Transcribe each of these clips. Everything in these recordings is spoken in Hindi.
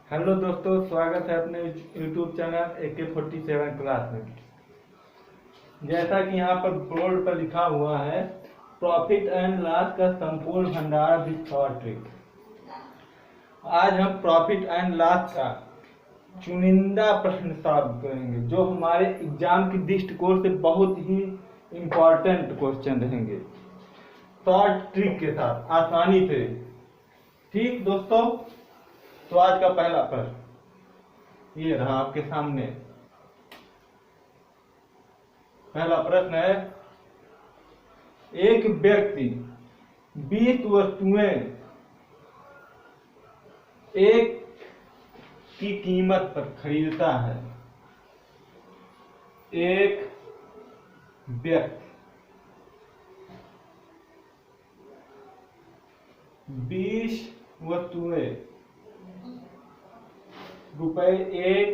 हेलो दोस्तों, स्वागत है अपने YouTube चैनल AK47 क्लास में। जैसा कि यहाँ पर बोर्ड पर लिखा हुआ है, प्रॉफिट एंड लॉस का संपूर्ण भंडार विद शॉर्ट ट्रिक। आज हम प्रॉफिट एंड लॉस का चुनिंदा प्रश्न सॉल्व करेंगे, जो हमारे एग्जाम की दृष्टिकोण से बहुत ही इम्पोर्टेंट क्वेश्चन रहेंगे, शॉर्ट ट्रिक के साथ, आसानी से। ठीक दोस्तों, तो आज का पहला प्रश्न ये रहा आपके सामने। पहला प्रश्न है, एक व्यक्ति 20 वस्तुएं एक की कीमत पर खरीदता है। एक व्यक्ति 20 वस्तुएं रुपए एक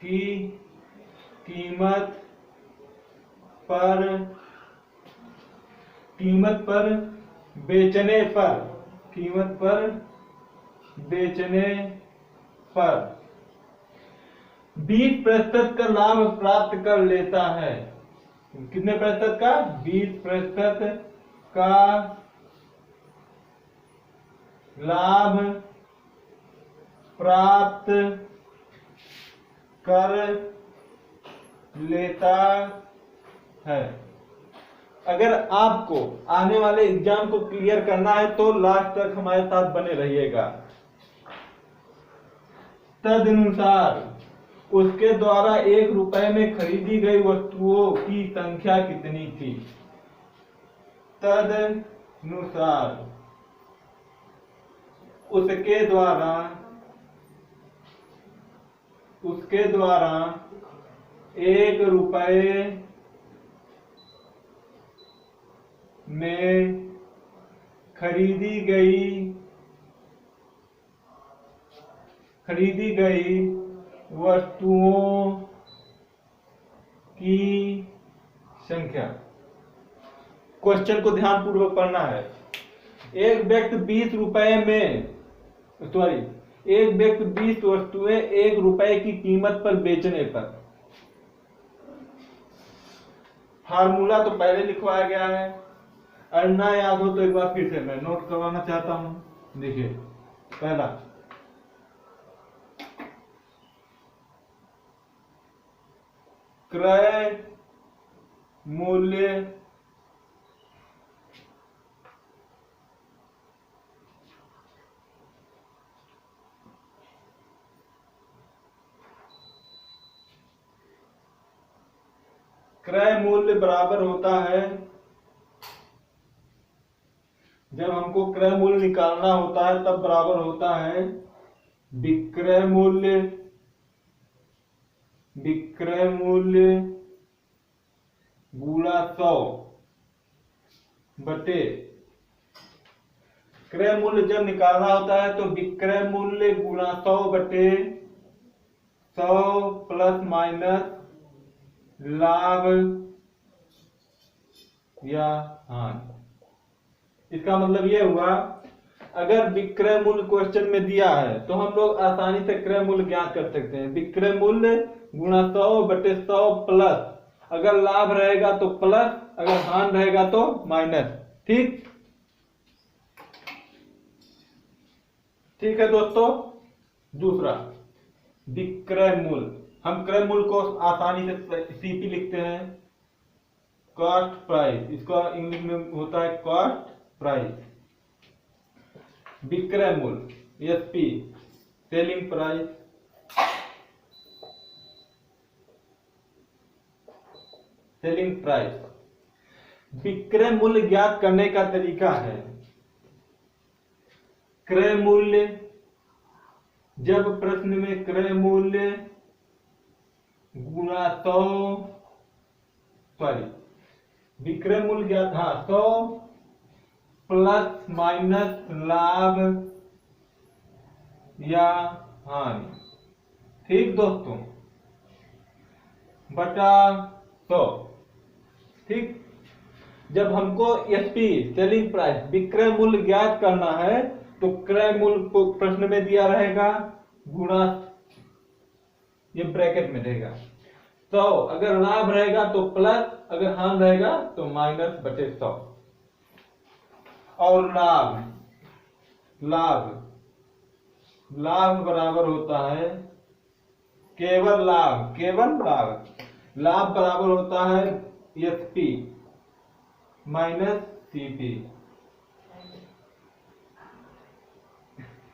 की कीमत पर बेचने पर 20% का लाभ प्राप्त कर लेता है। कितने प्रतिशत का? 20% का लाभ प्राप्त कर लेता है। अगर आपको आने वाले एग्जाम को क्लियर करना है तो लास्ट तक हमारे साथ बने रहिएगा। तदनुसार उसके द्वारा 1 रुपए में खरीदी गई वस्तुओं की संख्या कितनी थी? तदनुसार उसके द्वारा 1 रुपए में खरीदी गई वस्तुओं की संख्या। क्वेश्चन को ध्यानपूर्वक पढ़ना है। एक व्यक्ति 20 वस्तुएं 1 रुपए की कीमत पर बेचने पर। फार्मूला तो पहले लिखवाया गया है, अगर ना याद हो तो एक बार फिर से मैं नोट करवाना चाहता हूं। देखिए, पहला क्रय मूल्य बराबर होता है, जब हमको क्रय मूल्य निकालना होता है तब बराबर होता है विक्रय मूल्य गुणा 100 बटे। क्रय मूल्य जब निकालना होता है तो विक्रय मूल्य गुणा 100 बटे 100 प्लस माइनस लाभ या हानि। इसका मतलब यह हुआ, अगर विक्रय मूल्य क्वेश्चन में दिया है तो हम लोग आसानी से क्रय मूल्य ज्ञात कर सकते हैं। विक्रय मूल्य गुणा 100 बटे 100 प्लस, अगर लाभ रहेगा तो प्लस, अगर हानि रहेगा तो माइनस। ठीक है दोस्तों। दूसरा विक्रय मूल्य, हम क्रय मूल्य को आसानी से सीपी लिखते हैं, कॉस्ट प्राइस। इसका इंग्लिश में होता है कॉस्ट प्राइस। विक्रय मूल्य एसपी, सेलिंग प्राइस। विक्रय मूल्य ज्ञात करने का तरीका है, क्रय मूल्य, जब प्रश्न में क्रय मूल्य गुणा 100, विक्रय मूल्य ज्ञात 100 प्लस माइनस लाभ या हानि। ठीक दोस्तों, बटा 100। ठीक, जब हमको एसपी सेलिंग प्राइस विक्रय मूल्य ज्ञात करना है तो क्रय मूल्य को प्रश्न में दिया रहेगा गुणा, ये ब्रैकेट में रहेगा 100, अगर लाभ रहेगा तो प्लस, अगर हानि रहेगा तो माइनस बटे 100। और लाभ बराबर होता है केवल लाभ बराबर होता है एसपी माइनस सीपी,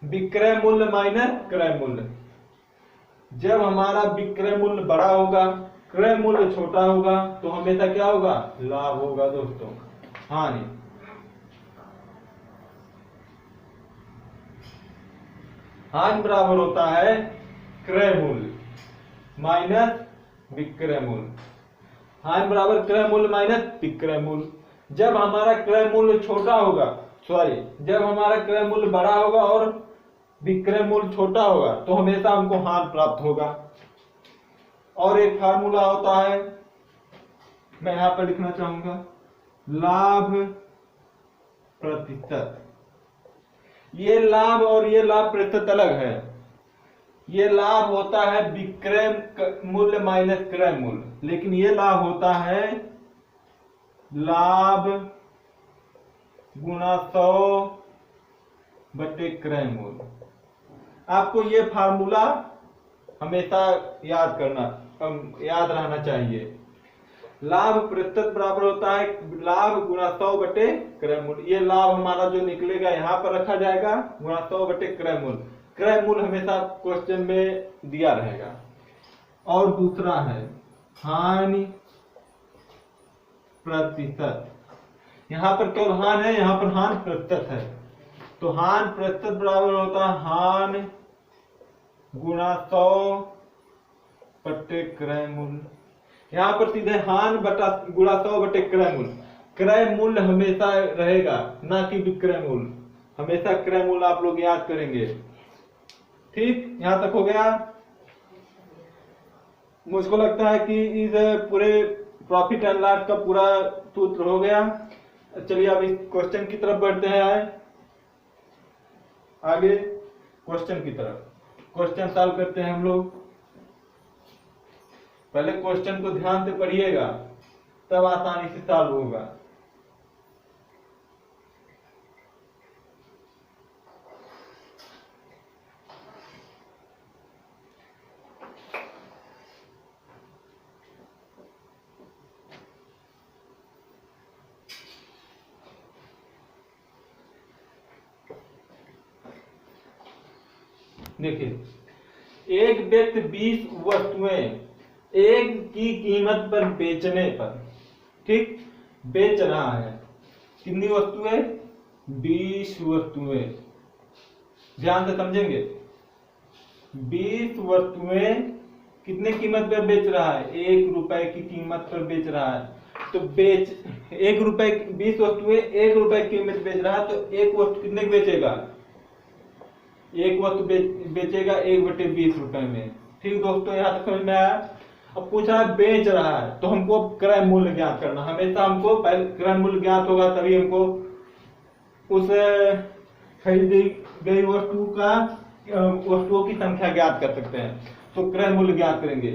विक्रय मूल्य माइनस क्रय मूल्य। जब हमारा विक्रय मूल्य बड़ा होगा, क्रय मूल्य छोटा होगा, तो हमेशा क्या होगा? लाभ होगा दोस्तों। हानि बराबर होता है क्रय मूल्य माइनस विक्रय मूल्य। हानि बराबर क्रय मूल्य माइनस विक्रय मूल्य। जब हमारा क्रय मूल्य छोटा होगा, जब हमारा क्रय मूल्य बड़ा होगा और विक्रय मूल्य छोटा होगा, तो हमेशा हमको हानि प्राप्त होगा। और एक फार्मूला होता है, मैं यहां पर लिखना चाहूंगा, लाभ प्रतिशत। ये लाभ और ये लाभ प्रतिशत अलग है। ये लाभ होता है विक्रय मूल्य माइनस क्रय मूल्य, लेकिन ये लाभ होता है लाभ गुणा 100 बटे क्रय मूल्य। आपको ये फार्मूला हमेशा याद रहना चाहिए। लाभ प्रतिशत बराबर होता है लाभ गुणा 100 बटे क्रय मूल्य। ये लाभ हमारा जो निकलेगा यहां पर रखा जाएगा गुणा 100 बटे क्रय मूल्य। क्रय मूल्य हमेशा क्वेश्चन में दिया रहेगा। और दूसरा है हानि प्रतिशत। यहां पर केवल हानि है, यहां पर हानि प्रतिशत है, तो हानि प्रतिशत बराबर होता है हानि गुणा 100 बटे क्रय मूल्य। यहां पर सीधे हानि बटा गुणा 100 बटे क्रय मूल्य। क्रय मूल्य हमेशा रहेगा, ना कि विक्रय मूल्य। हमेशा क्रय मूल्य आप लोग याद करेंगे। ठीक, यहां तक हो गया। मुझको लगता है कि इस पूरे प्रॉफिट एंड लॉस का पूरा सूत्र हो गया। चलिए अब इस क्वेश्चन की तरफ बढ़ते हैं। आगे क्वेश्चन की तरफ, क्वेश्चन सॉल्व करते हैं हम लोग। पहले क्वेश्चन को ध्यान से पढ़िएगा, तब आसानी से सॉल्व होगा। देखिए, एक व्यक्ति 20 वस्तुएं एक की कीमत पर बेचने पर, ठीक, बेच रहा है। कितनी वस्तुएं? 20 वस्तुएं। ध्यान से समझेंगे। 20 वस्तुएं कितने कीमत पर बेच रहा है? 1 रुपए की कीमत पर बेच रहा है। तो 1 रुपए, 20 वस्तुएं 1 रुपए की कीमत बेच रहा है, तो एक वस्तु कितने की बेचेगा? एक वस्तु बेचेगा 1/20 रुपए में। ठीक दोस्तों, यहाँ तक समझ में आया। अब पूछ रहा है बेच रहा है, तो हमको क्रय मूल्य ज्ञात करना। हमेशा हमको पहले क्रय मूल्य ज्ञात होगा, तभी हमको उस खरीदी गई वस्तुओं की संख्या ज्ञात कर सकते हैं। तो क्रय मूल्य ज्ञात करेंगे।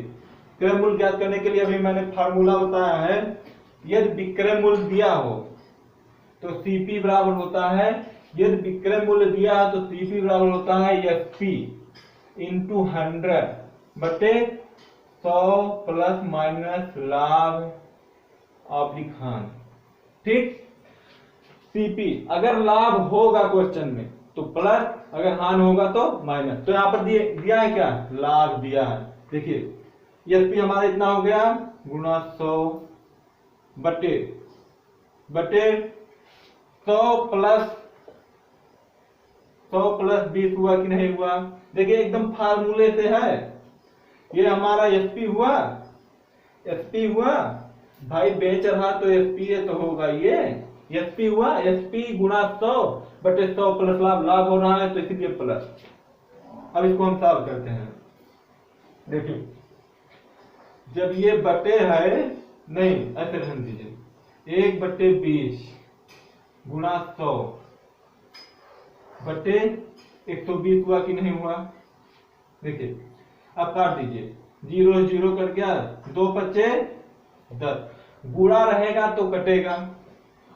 क्रय मूल्य ज्ञात करने के लिए अभी मैंने फार्मूला बताया है। यदि विक्रय मूल्य दिया हो तो सीपी बराबर होता है, यदि विक्रय मूल्य दिया है तो सीपी बराबर होता है एसपी इंटू 100 बटे 100 प्लस माइनस लाभ ऑब्लिक हानि। ठीक, सीपी अगर लाभ होगा क्वेश्चन में तो प्लस, अगर हानि होगा तो माइनस। तो यहां पर दिया है क्या? लाभ दिया है। देखिए एसपी हमारा इतना हो गया गुणा 100 बटे 100 प्लस 20 हुआ कि नहीं हुआ? देखिए एकदम फार्मूले से है। ये हमारा एसपी हुआ भाई, बेच रहा तो एसपी है तो होगा ये एसपी हुआ। एसपी गुणा 100 बटे 100 प्लस लाभ हो रहा है तो इसलिए प्लस। अब इसको हम सॉल्व करते हैं। देखिए जब ये बटे है, नहीं ऐसे रहने दीजिए, 1/20 गुणा 100 बटे 120 हुआ कि नहीं हुआ? देखिए अब काट दीजिए, 0 0 कट गया, 2 बचे 10। गुणा रहेगा तो कटेगा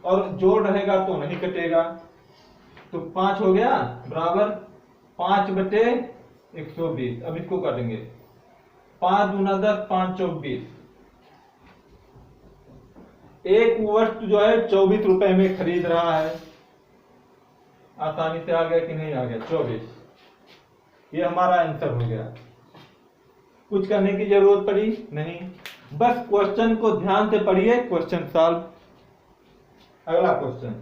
और जोड़ रहेगा तो नहीं कटेगा, तो 5 हो गया बराबर 5/120। अब इसको काटेंगे, 5 गुना 10 5 24। एक वस्तु जो है 24 रुपए में खरीद रहा है। आसानी से आ गया कि नहीं आ गया? 24, ये हमारा आंसर हो गया। कुछ करने की जरूरत पड़ी नहीं, बस क्वेश्चन को ध्यान से पढ़िए, क्वेश्चन सॉल्व। अगला क्वेश्चन,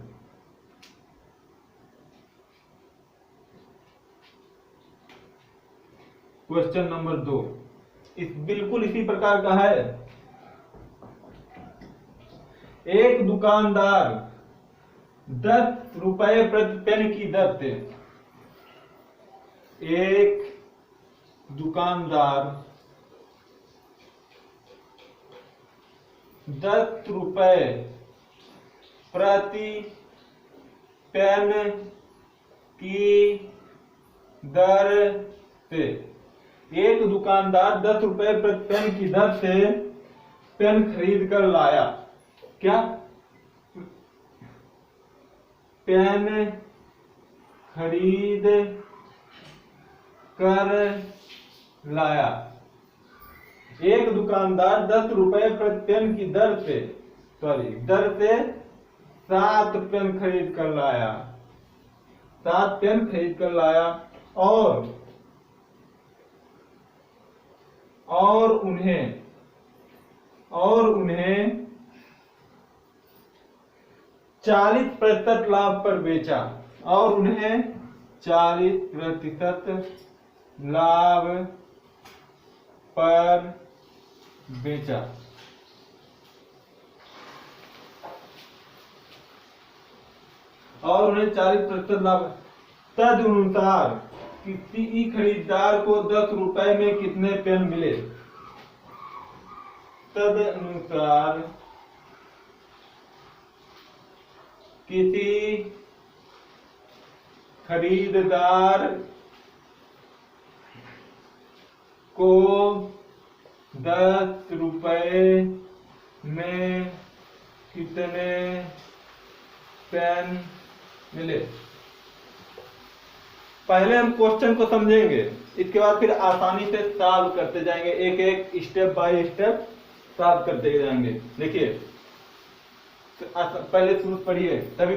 क्वेश्चन नंबर 2 बिल्कुल इसी प्रकार का है। एक दुकानदार 10 रुपए प्रति पेन की दर से, एक दुकानदार 10 रुपए प्रति पेन की दर से, एक दुकानदार 10 रुपए प्रति पेन की दर से पेन खरीद कर लाया। क्या? पेन खरीद कर लाया। एक दुकानदार 10 रुपए प्रति पेन की दर से 7 पेन खरीद कर लाया, 7 पेन खरीद कर लाया और उन्हें 40% लाभ पर बेचा, और उन्हें 40% लाभ पर बेचा। और उन्हें 40% लाभ, तदनुसार किसी खरीदार को 10 रुपए में कितने पेन मिले? तदनुसार किसी खरीदार को 10 रुपए में कितने पेन मिले? पहले हम क्वेश्चन को समझेंगे, इसके बाद फिर आसानी से सॉल्व करते जाएंगे, एक एक स्टेप बाय स्टेप सॉल्व करते जाएंगे। देखिए पहले शुरू पढ़िए, तभी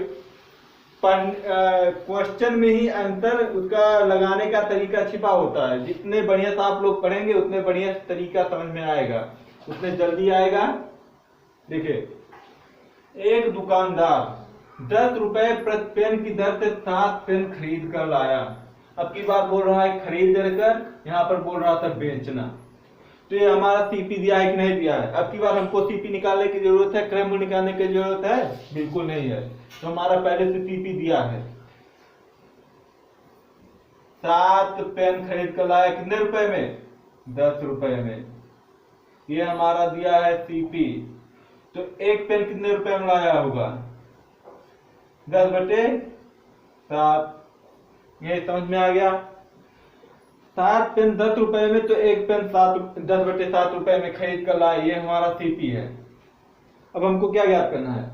क्वेश्चन में ही आंसर उसका लगाने का तरीका छिपा होता है। जितने बढ़िया से आप लोग पढ़ेंगे उतने बढ़िया तरीका समझ में आएगा, उतने जल्दी आएगा। देखिए एक दुकानदार 10 रुपए प्रति पेन की दर से 7 पेन खरीद कर लाया। अब की बार बोल रहा है खरीद कर, यहाँ पर बोल रहा था बेचना। तो ये हमारा सीपी दिया है कि नहीं दिया है? अब की बार हमको सीपी निकालने की जरूरत है, क्रय मूल्य निकालने की जरूरत है? बिल्कुल नहीं है। तो हमारा पहले से सीपी दिया है। 7 पेन खरीद कर लाया, कितने रुपए में? 10 रुपए में। ये हमारा दिया है सीपी। तो एक पेन कितने रुपए में लाया होगा? 10/7। ये समझ में आ गया। 7 पेन 10 रुपए में, तो एक पेन 10/7 रुपए में खरीद कर लाए, ये हमारा सीपी है। अब हमको क्या ज्ञात करना है?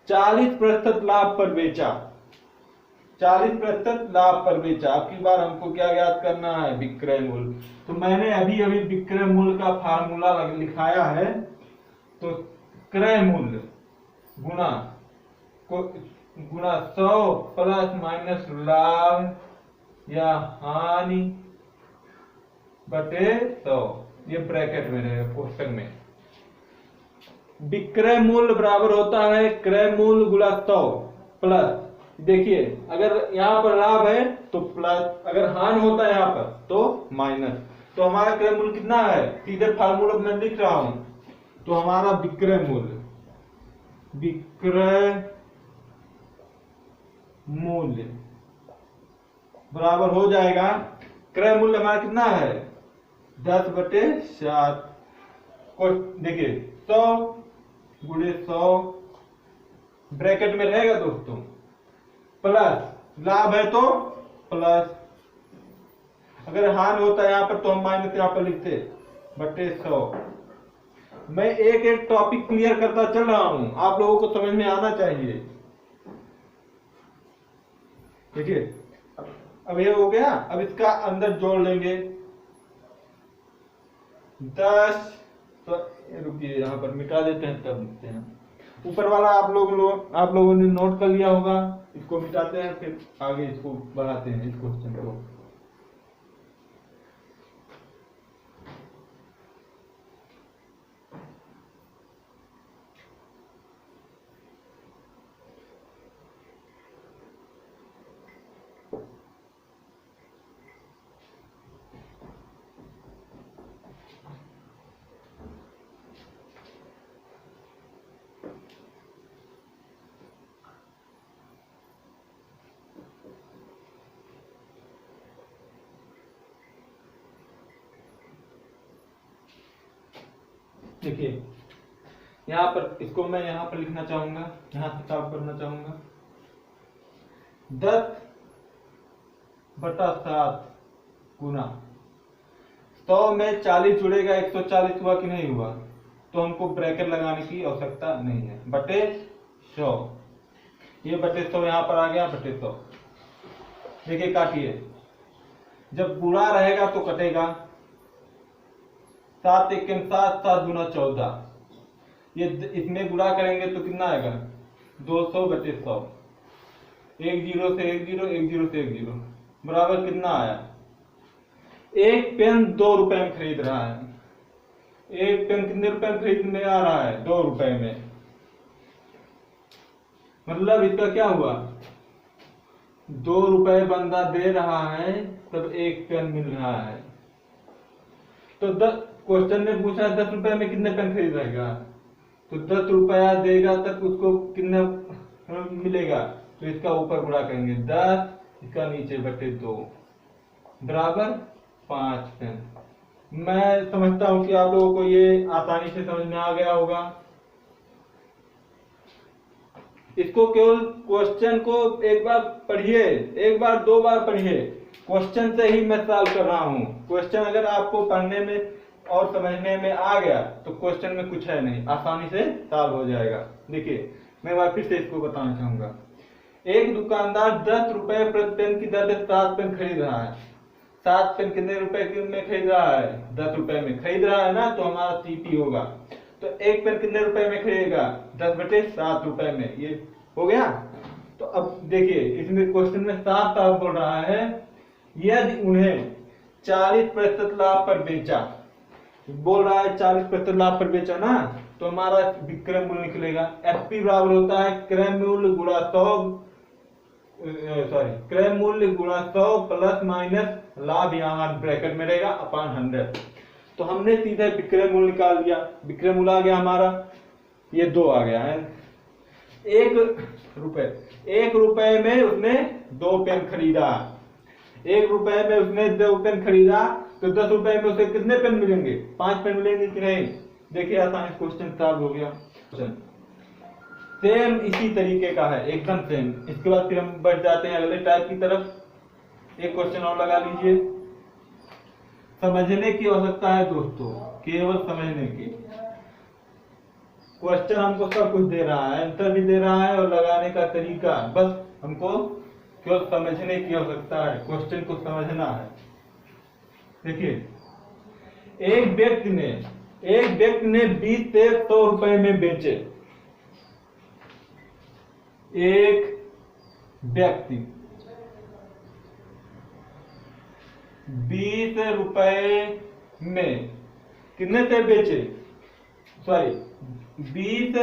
40% लाभ पर बेचा, 40% लाभ पर बेचा। अब की बार हमको क्या ज्ञात करना है? विक्रय मूल्य। तो मैंने अभी विक्रय मूल्य का फार्मूला लिखाया है। तो क्रय मूल्य गुणा 100 प्लस माइनस लाभ या हानि बटे 100, ये ब्रैकेट में रहेगा क्वेश्चन में। विक्रय मूल्य बराबर होता है क्रय मूल्य गुणा 100 प्लस, देखिए अगर यहाँ पर लाभ है तो प्लस, अगर हानि होता है यहाँ पर तो माइनस। तो हमारा क्रय मूल्य कितना है? सीधे फार्मूला में लिख रहा हूं। तो हमारा विक्रय मूल्य बराबर हो जाएगा, क्रय मूल्य हमारा कितना है? 10/7। देखिए 100 गुणे 100 ब्रैकेट में रहेगा दोस्तों, प्लस लाभ है तो प्लस, अगर हानि होता है यहाँ पर तो हम माइनस यहाँ पर लिखते बटे 100। मैं एक एक टॉपिक क्लियर करता चल रहा हूं, आप लोगों को समझ में आना चाहिए। देखिए अब ये हो गया, अब इसका अंदर जोड़ लेंगे 10, तो रुकिए यहाँ पर मिटा देते हैं तब लिखते हैं। ऊपर वाला आप लोगों ने नोट कर लिया होगा, इसको मिटाते हैं फिर आगे इसको बढ़ाते हैं इस क्वेश्चन को। देखिए यहाँ पर इसको मैं यहाँ पर लिखना चाहूंगा, यहाँ से साफ करना चाहूंगा 10/7 गुना 100 में 40 जुड़ेगा, 140 हुआ कि नहीं हुआ, तो हमको ब्रैकेट लगाने की आवश्यकता नहीं है, बटे 100। ये बटे 100 यहाँ पर आ गया, बटे 100। देखिए काटिए, जब गुणा रहेगा तो कटेगा, 7 एकम 7, 7 गुना 14, ये इसमें गुणा करेंगे तो कितना आएगा 200/100। 1 0 से 1 0, 1 0 से 1 0 बराबर कितना आया, एक पेन 2 रुपए में खरीद रहा है। एक पेन कितने रुपए में खरीद में आ रहा है, 2 रुपए में, मतलब इसका क्या हुआ 2 रुपए बंदा दे रहा है तब एक पेन मिल रहा है। तो क्वेश्चन में पूछा 10 रुपए में कितने पेन खरीद रहेगा, तो 10 रुपया देगा तक उसको कितना मिलेगा, तो इसका ऊपर गुणा करेंगे 10, इसका नीचे बटे 2 बराबर 5 पेन। मैं समझता हूं कि आप लोगों को ये आसानी से समझ में आ गया होगा। इसको केवल क्वेश्चन को एक बार पढ़िए, एक बार 2 बार पढ़िए, क्वेश्चन से ही मैं सॉल्व कर रहा हूं। क्वेश्चन अगर आपको पढ़ने में और समझने में आ गया तो क्वेश्चन में कुछ है नहीं, आसानी से सॉल्व हो जाएगा। देखिए मैं बार फिर से इसको बताना चाहूंगा, एक दुकानदार 10 रुपए प्रति पेन की दर से 7 पेन खरीद रहा है। 7 पेन कितने रुपए में खरीद रहा है, 10 रुपए में खरीद रहा है ना, तो हमारा सीपी होगा। तो एक पेन कितने रुपए में खरीदेगा, 10/7 रुपए में, ये हो गया। तो अब देखिए इसमें क्वेश्चन में साफ साफ बोल रहा है, यदि उन्हें 40% लाभ पर बेचा, बोल रहा है 40% लाभ पर बेचा ना, तो हमारा विक्रय मूल्य निकलेगा। एफपी बराबर होता है क्रय मूल्य गुणा 100, क्रय मूल्य गुणा 100 प्लस माइनस लाभ, यहाँ ब्रैकेट में रहेगा, अपॉन 100। तो हमने सीधे विक्रय मूल्य निकाल दिया, विक्रय मूल्य आ गया हमारा, ये 2 आ गया है। 1 रुपए में उसने 2 पेन खरीदा, 1 रुपए में उसने 2 पेन खरीदा, तो 10 रुपए में उसे कितने पेन मिलेंगे, 5 पेन मिलेंगे कि नहीं। देखिए आसानी क्वेश्चन सॉल्व हो गया। सेम इसी तरीके का है, एकदम सेम। इसके बाद फिर हम बढ़ जाते हैं अगले टाइप की तरफ। एक क्वेश्चन और लगा लीजिए, समझने की आवश्यकता है दोस्तों, केवल समझने की। क्वेश्चन हमको सब कुछ दे रहा है, आंसर भी दे रहा है और लगाने का तरीका, बस हमको केवल समझने की आवश्यकता है, क्वेश्चन को समझना है। देखिए एक व्यक्ति ने 20 से 100 रुपए में बेचे। एक व्यक्ति 20 रुपए में कितने से बेचे, 20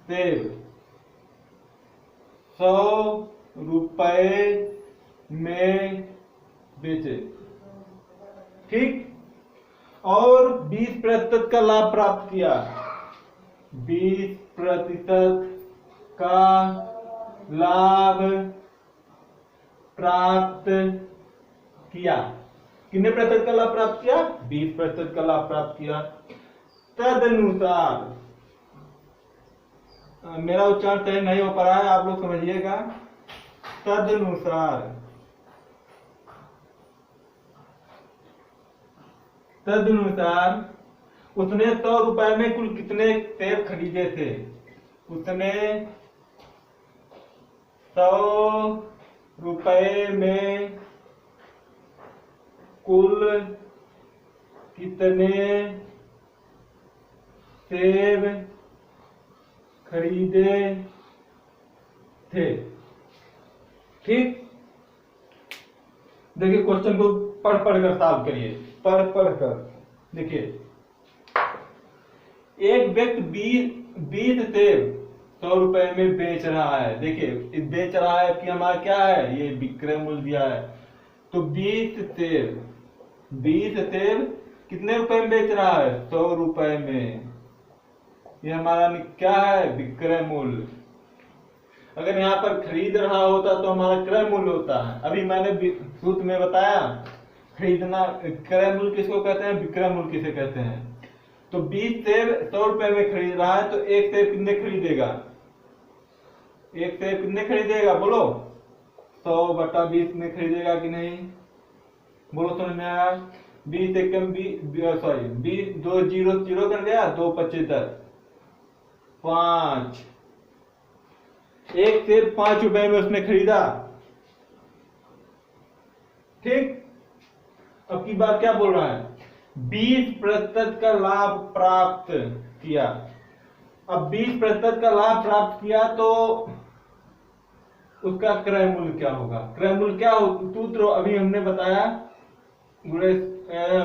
सेब 100 रुपए में बेचे, ठीक, और 20% का लाभ प्राप्त किया। 20% का लाभ प्राप्त किया। कितने प्रतिशत का लाभ प्राप्त किया, 20% का लाभ प्राप्त किया। तदनुसार मेरा उच्चारण सही नहीं हो पा रहा है, आप लोग समझिएगा। तदनुसार, तदनुसार उसने 100 रुपए में कुल कितने सेब खरीदे थे? उसने 100 रुपए में कुल कितने सेब खरीदे थे? ठीक, देखिए क्वेश्चन को पढ़ पढ़ कर सॉल्व करिए, पढ़ पढ़ कर। देखिए, एक व्यक्ति 20 सेब 100 रुपए में बेच रहा है। देखिए बेच रहा है कि हमारा क्या है, ये विक्रय मूल्य दिया है। तो 20 सेब कितने रुपए में बेच रहा है? 100 रुपए में। ये हमारा क्या है? विक्रय मूल्य। अगर यहाँ पर खरीद रहा होता तो हमारा क्रय मूल्य होता है। अभी मैंने सूत्र में बताया, खरीदना, क्रय मूल्य किसको कहते हैं, विक्रय मूल्य किसे कहते हैं। तो 20 सेब 100 रुपए में खरीद रहा है, तो एक सेब कितने खरीदेगा? एक सेब कितने खरीदेगा बोलो? 100/20 में खरीदेगा कि नहीं? बोलो, समझ में आया? 20 एक कम 20 2 0 कर गया, 2 25 10 5। एक सेब 5 रुपए में उसने खरीदा। ठीक, अब की बात क्या बोल रहा है? 20% का लाभ प्राप्त किया। अब 20% का लाभ प्राप्त किया तो उसका क्रय मूल्य क्या होगा? क्रय मूल्य क्या हो, सूत्र अभी हमने बताया,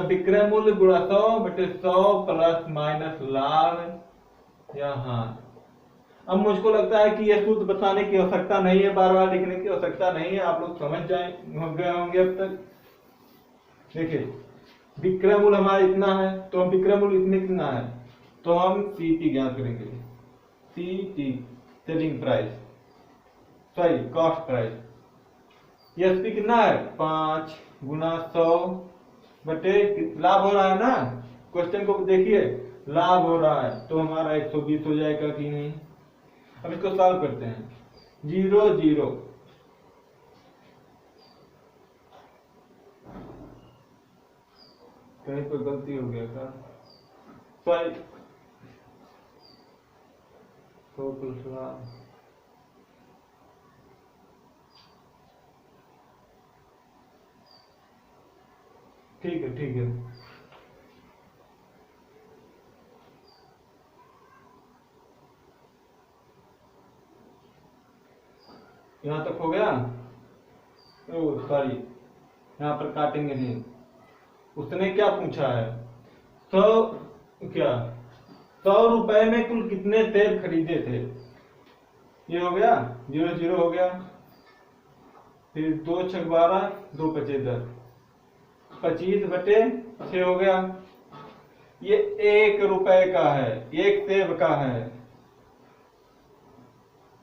विक्रय मूल्य गुणा 100/100 प्लस माइनस लाभ या हानि। अब मुझको लगता है कि यह सूत्र बताने की आवश्यकता नहीं है, बार बार लिखने की आवश्यकता नहीं है, आप लोग समझ गए होंगे अब तक। देखिए विक्रय मूल्य हमारा इतना है, तो हम विक्रय मूल्य इतने कितना है, तो हम सीटी ज्ञात करेंगे। सीटी selling price, sorry cost price. SP कितना है? 5 गुना 100 बटे लाभ हो रहा है ना, क्वेश्चन को देखिए, लाभ हो रहा है तो हमारा 120 हो जाएगा कि नहीं। अब इसको सॉल्व करते हैं। 0 0 कहीं पर गलती हो गया था, सॉरी, 100 प्लस लाभ, ठीक है ठीक है। यहां तक हो गया। ओ सॉरी, यहाँ पर काटेंगे नहीं। उसने क्या पूछा है? 100 रुपए में कुल कितने सेब खरीदे थे? ये हो गया, 0 0 हो गया, फिर 2 6 12 2 25 10 25/6 हो गया। ये 1 रुपए का है, एक सेब का है,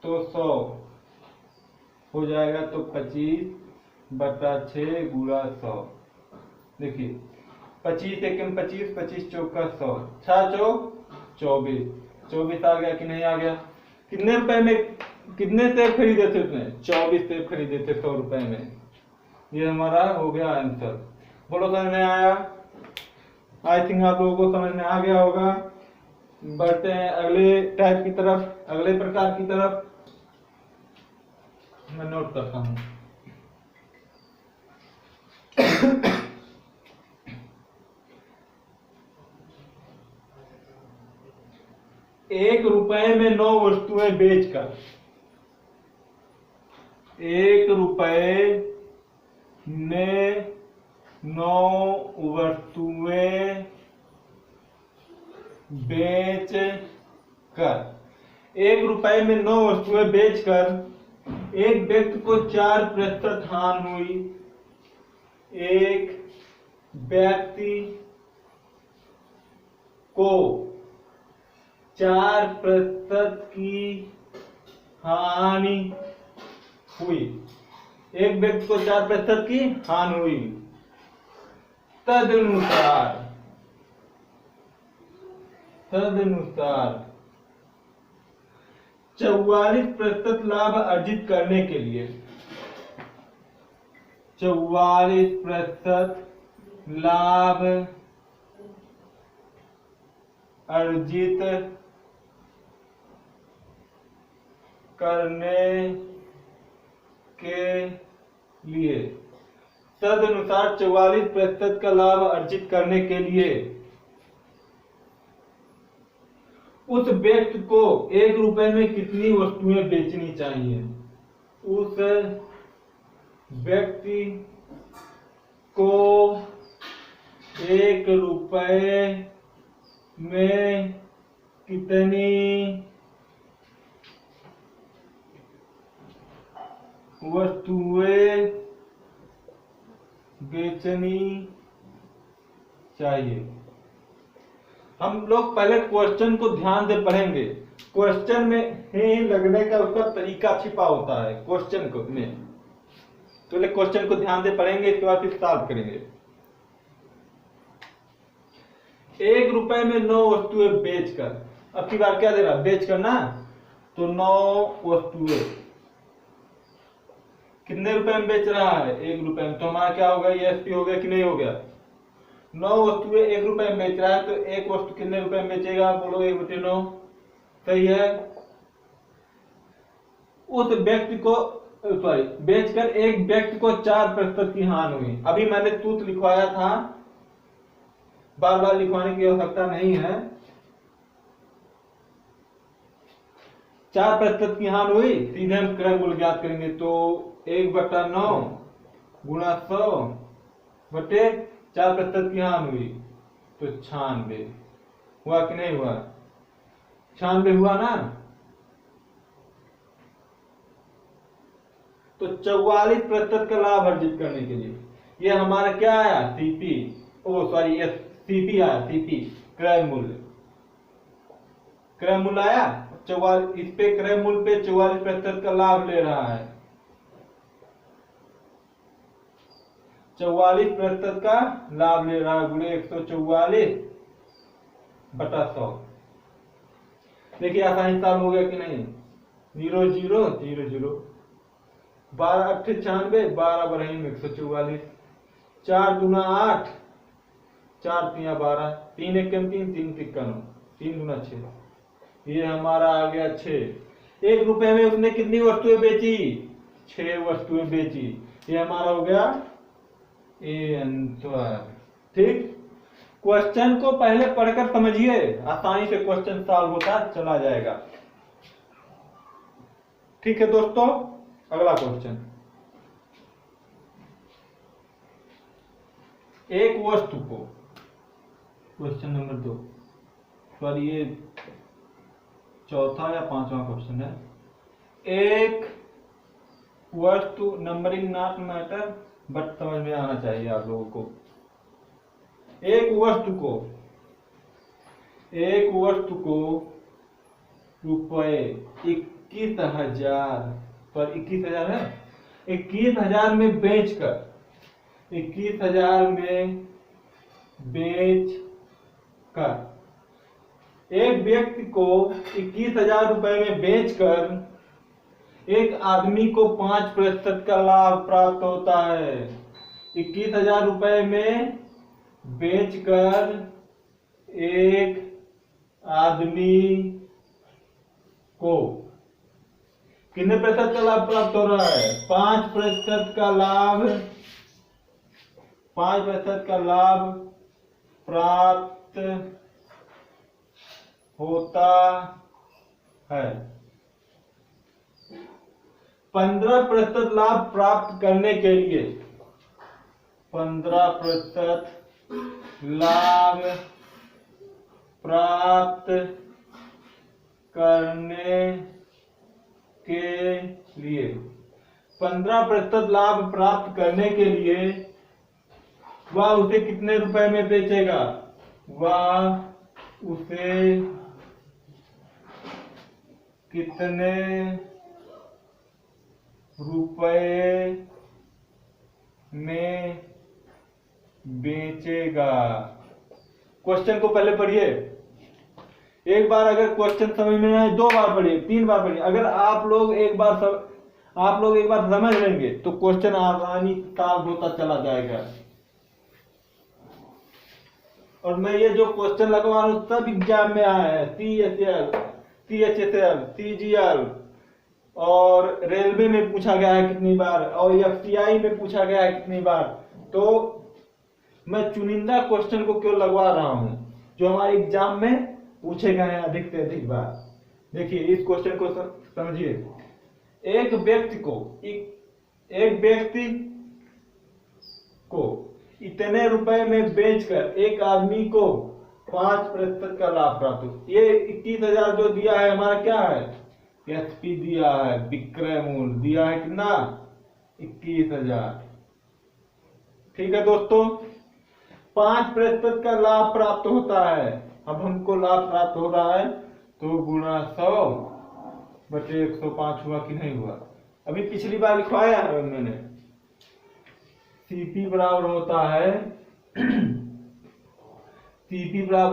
तो 100 हो जाएगा, तो 25/6 गुणा 100। देखिए 25 एकम 25, 25 चौका 100, 6 चौक 24, 24 आ गया कि नहीं आ गया? कितने रुपए में कितने सेब खरीदे थे उसने? 24 सेब खरीदे थे 100 रुपए में। ये हमारा हो गया आंसर। बोलो समझ में आया? आई थिंक आप लोगों को समझ में आ गया होगा। बढ़ते हैं अगले टाइप की तरफ, अगले प्रकार की तरफ। मैं नोट करता हूं। एक रुपए में 9 वस्तुएं बेचकर, 1 रुपए में 9 वस्तुएं बेचकर, 1 रुपए में 9 वस्तुएं बेचकर एक व्यक्ति को 4% हानि हुई। एक व्यक्ति को 4% की हानि हुई। एक व्यक्ति को 4% की हानि हुई। तदनुसार 44% लाभ अर्जित करने के लिए 44% लाभ अर्जित करने के लिए, तदनुसार 44% का लाभ अर्जित करने के लिए उस व्यक्ति को 1 रुपए में कितनी वस्तुएं बेचनी चाहिए? उस व्यक्ति को 1 रुपए में कितनी वस्तुएं बेचनी चाहिए। हम लोग पहले क्वेश्चन को ध्यान से पढ़ेंगे। क्वेश्चन में ही लगने का उसका तरीका छिपा होता है क्वेश्चन को में। तो पहले क्वेश्चन को ध्यान से पढ़ेंगे, इसके बाद फिर सॉल्व करेंगे। 1 रुपए में 9 वस्तुएं बेचकर, अब की बार क्या दे रहा? बेच कर ना, तो 9 वस्तुएं कितने रुपए में बेच रहा है? 1 रुपए में। तो हमारा क्या होगा? ये एसपी हो गया कि नहीं हो गया? 9 वस्तुएं 1 रुपए में बेच रहा है, तो एक वस्तु कितने रुपए में बेचेगा? बोलो 1/9। सही है। उस व्यक्ति को सॉरी बेचकर एक व्यक्ति को 4% की हानि हुई। अभी मैंने तूत लिखवाया था, बार बार लिखवाने की आवश्यकता नहीं है। 4% की हानि हुई, सीधे हम क्रय मूल्य ज्ञात करेंगे। तो 1/9 गुणा 100 बटे 4% की हानि हुई, तो 96 हुआ कि नहीं हुआ? 96 हुआ ना। तो 44% का लाभ अर्जित करने के लिए ये हमारा क्या आया? सीपी, ओ सॉरी ये सीपी आया, सीपी क्रय मूल्य। क्रय मूल्य आया 44, इस पे क्रय मूल्य पे 44% का लाभ ले रहा है। 44% का लाभ ले रहा है गुणे 144/100। देखिए आसानी साल हो गया कि नहीं? 0 0 0 0, 12 8 96, 12 बरहीम 144, 4 दूना 8, 4 तिया 12, 3 एकम 3, 3 तिक्का 9, 3 दूना 6, ये हमारा आ गया 6। 1 रुपए में उसने कितनी वस्तुएं बेची? 6 वस्तुएं बेची। ये हमारा हो गया आंसर। ठीक, क्वेश्चन को पहले पढ़कर समझिए, आसानी से क्वेश्चन सॉल्व होता चला जाएगा। ठीक है दोस्तों, अगला क्वेश्चन। एक वस्तु को, क्वेश्चन नंबर 2, सॉरी ये चौथा या 5वां क्वेश्चन है। एक वस्तु, नंबरिंग नॉट मैटर बट समझ में आना चाहिए आप लोगों को। एक वस्तु को रुपए 21,000 पर 21,000 है, 21,000 में बेचकर, 21,000 में बेचकर एक व्यक्ति को 21,000 रुपए में बेचकर एक आदमी को 5% का लाभ प्राप्त होता है। 21,000 रुपए में बेचकर एक आदमी को कितने प्रतिशत का लाभ प्राप्त हो रहा है? 5% का लाभ, 5% का लाभ प्राप्त होता है। 15% लाभ प्राप्त करने के लिए 15% लाभ प्राप्त करने के लिए 15% लाभ प्राप्त करने के लिए वह उसे कितने रुपए में बेचेगा? वह उसे कितने रुपए में बेचेगा? क्वेश्चन को पहले पढ़िए। एक बार अगर क्वेश्चन समझ में आए 2 बार पढ़िए, 3 बार पढ़िए। अगर आप लोग एक बार समझ लेंगे तो क्वेश्चन आसानी सॉल्व होता चला जाएगा। और मैं ये जो क्वेश्चन लगवा रहा हूँ सब एग्जाम में आया है, CHL, CHSL, CGL और रेलवे में पूछा गया है कितनी बार, और FCI में पूछा गया है कितनी बार। तो मैं चुनिंदा क्वेश्चन को क्यों लगवा रहा हूँ जो हमारे एग्जाम में पूछे गए हैं अधिक से अधिक बार। देखिए इस क्वेश्चन को समझिए। एक व्यक्ति को इतने रुपए में बेचकर एक आदमी को 5% का लाभ प्राप्त हो। ये 21,000 जो दिया है हमारा क्या है, एसपी दिया है, विक्रय मूल्य दिया है कितना, 21,000। ठीक है दोस्तों, 5% का लाभ प्राप्त होता है। अब हमको लाभ प्राप्त हो रहा है तो गुणा 100/105 हुआ कि नहीं हुआ। अभी पिछली बार लिखवाया है मैंने, सीपी बराबर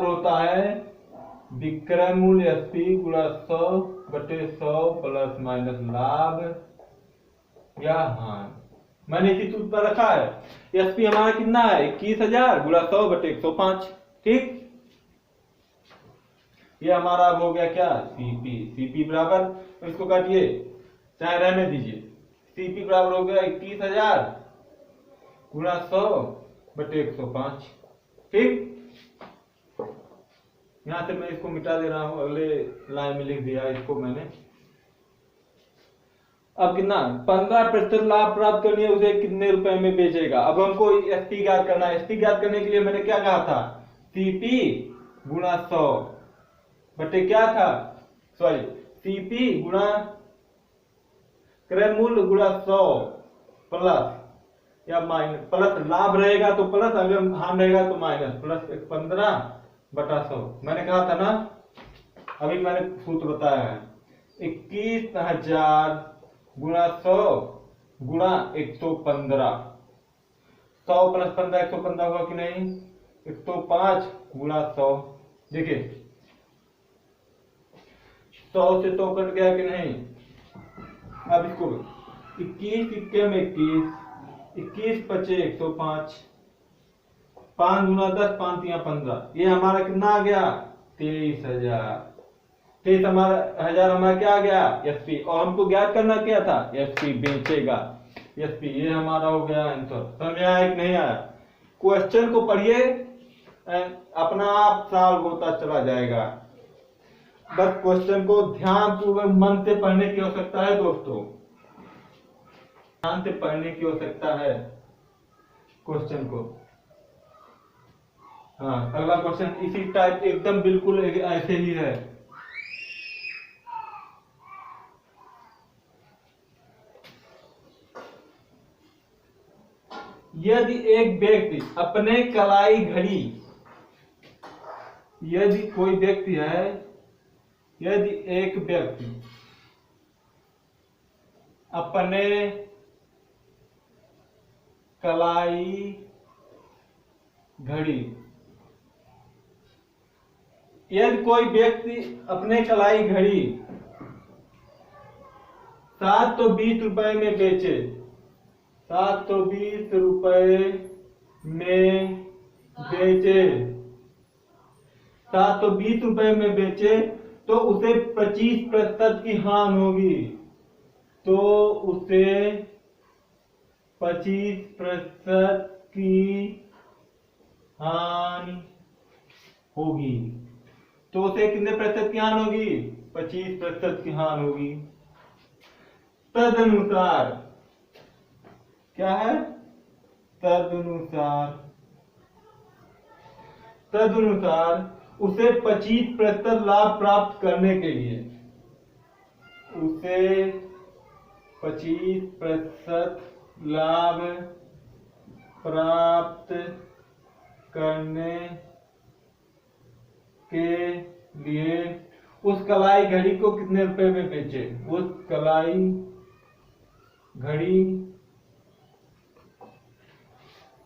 होता है विक्रय मूल्य एसपी गुणा 100/100 प्लस माइनस लाभ या हानि। मैंने इसी सूत्र पर रखा है। एसपी हमारा कितना है, 21,000 गुणा 100/105। ठीक, ये हमारा अब हो गया क्या, सीपी बराबर, इसको काटिए चाहे रहने दीजिए। सीपी बराबर हो गया 21,000 गुणा 100/105। ठीक, यहां से मैं इसको मिटा दे रहा हूं, अगले लाइन में लिख दिया इसको मैंने। अब कितना, 15% लाभ प्राप्त करनी है, उसे कितने रुपए में बेचेगा। अब हमको एसपी ज्ञात करना है। एसपी ज्ञात करने के लिए मैंने क्या कहा था, सीपी गुणा 100 बटे क्या था, सॉरी, सीपी गुणा क्रय मूल्य गुणा 100 प्लस या माइनस, प्लस लाभ रहेगा तो प्लस, अगर हानि रहेगा तो माइनस, प्लस 15/100। मैंने कहा था ना, अभी मैंने सूत्र बताया है, 21,000 गुणा 100 गुणा 115। 100 प्लस 15 115 हुआ कि नहीं, 105 गुणा 100। देखिए 100 से 100 कट गया कि नहीं। अब इसको 21 इक्के में 21, 21 पचे 105, 5 गुना 10, 5 या 15, ये हमारा कितना आ गया, 23,000। 23,000 हमारा क्या आ गया, एसपी। और हमको ज्ञात करना क्या था, एसपी बेचेगा, एसपी। ये हमारा हो गया आंसर। समझ में आया कि नहीं आया। क्वेश्चन को पढ़िए, अपना आप सॉल्व होता चला जाएगा। बस क्वेश्चन को ध्यान पूर्वक मन से पढ़ने की आवश्यकता है दोस्तों, ध्यान से पढ़ने की आवश्यकता है क्वेश्चन को। हाँ, अगला क्वेश्चन इसी टाइप एकदम बिल्कुल ऐसे ही है। यदि एक व्यक्ति अपने कलाई घड़ी, यदि कोई व्यक्ति है, यदि एक व्यक्ति अपने कलाई घड़ी, यदि कोई व्यक्ति अपने कलाई घड़ी 720 रुपए में बेचे, 720 रुपए में बेचे, 720 रुपए में बेचे तो उसे 25% की हानि होगी। तो उसे 25% की हानि होगी। तो उसे कितने प्रतिशत की हानि होगी, 25% की हानि होगी। तदनुसार क्या है, तदनुसार उसे 25% लाभ प्राप्त करने के लिए, उसे 25% लाभ प्राप्त करने के लिए उस कलाई घड़ी को कितने रुपए में बेचे, उस कलाई घड़ी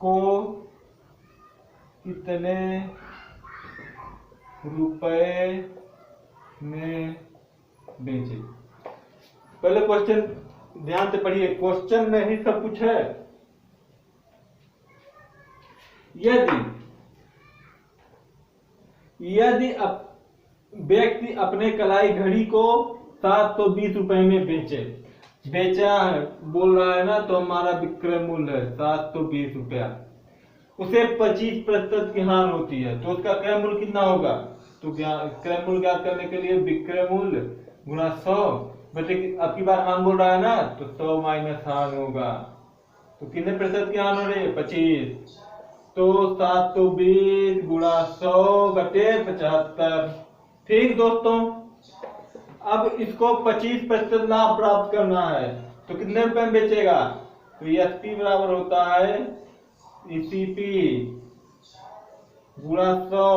को कितने रुपए में बेचे। पहले क्वेश्चन ध्यान से पढ़िए, क्वेश्चन में ही सब कुछ है। यदि व्यक्ति अपने कलाई घड़ी को 720 रुपए में बेचा है, बोल रहा है ना, तो हमारा विक्रय मूल्य है 720 रुपया। उसे 25% की हानि होती है, तो उसका क्रय मूल्य कितना होगा? तो क्रय मूल्य ज्ञात करने के लिए विक्रय मूल्य गुणा 100, बटे अब की बार हानि बोल रहा है ना, तो 100 माइनस हानि होगा। तो कितने प्रतिशत की हानि हो रही है? 25। तो 720 गुणा 100 बटे 75। ठीक दोस्तों, अब इसको 25% लाभ प्राप्त करना है, तो कितने रुपए में बेचेगा? तो एसपी बराबर होता है ईसीपी गुणा 100,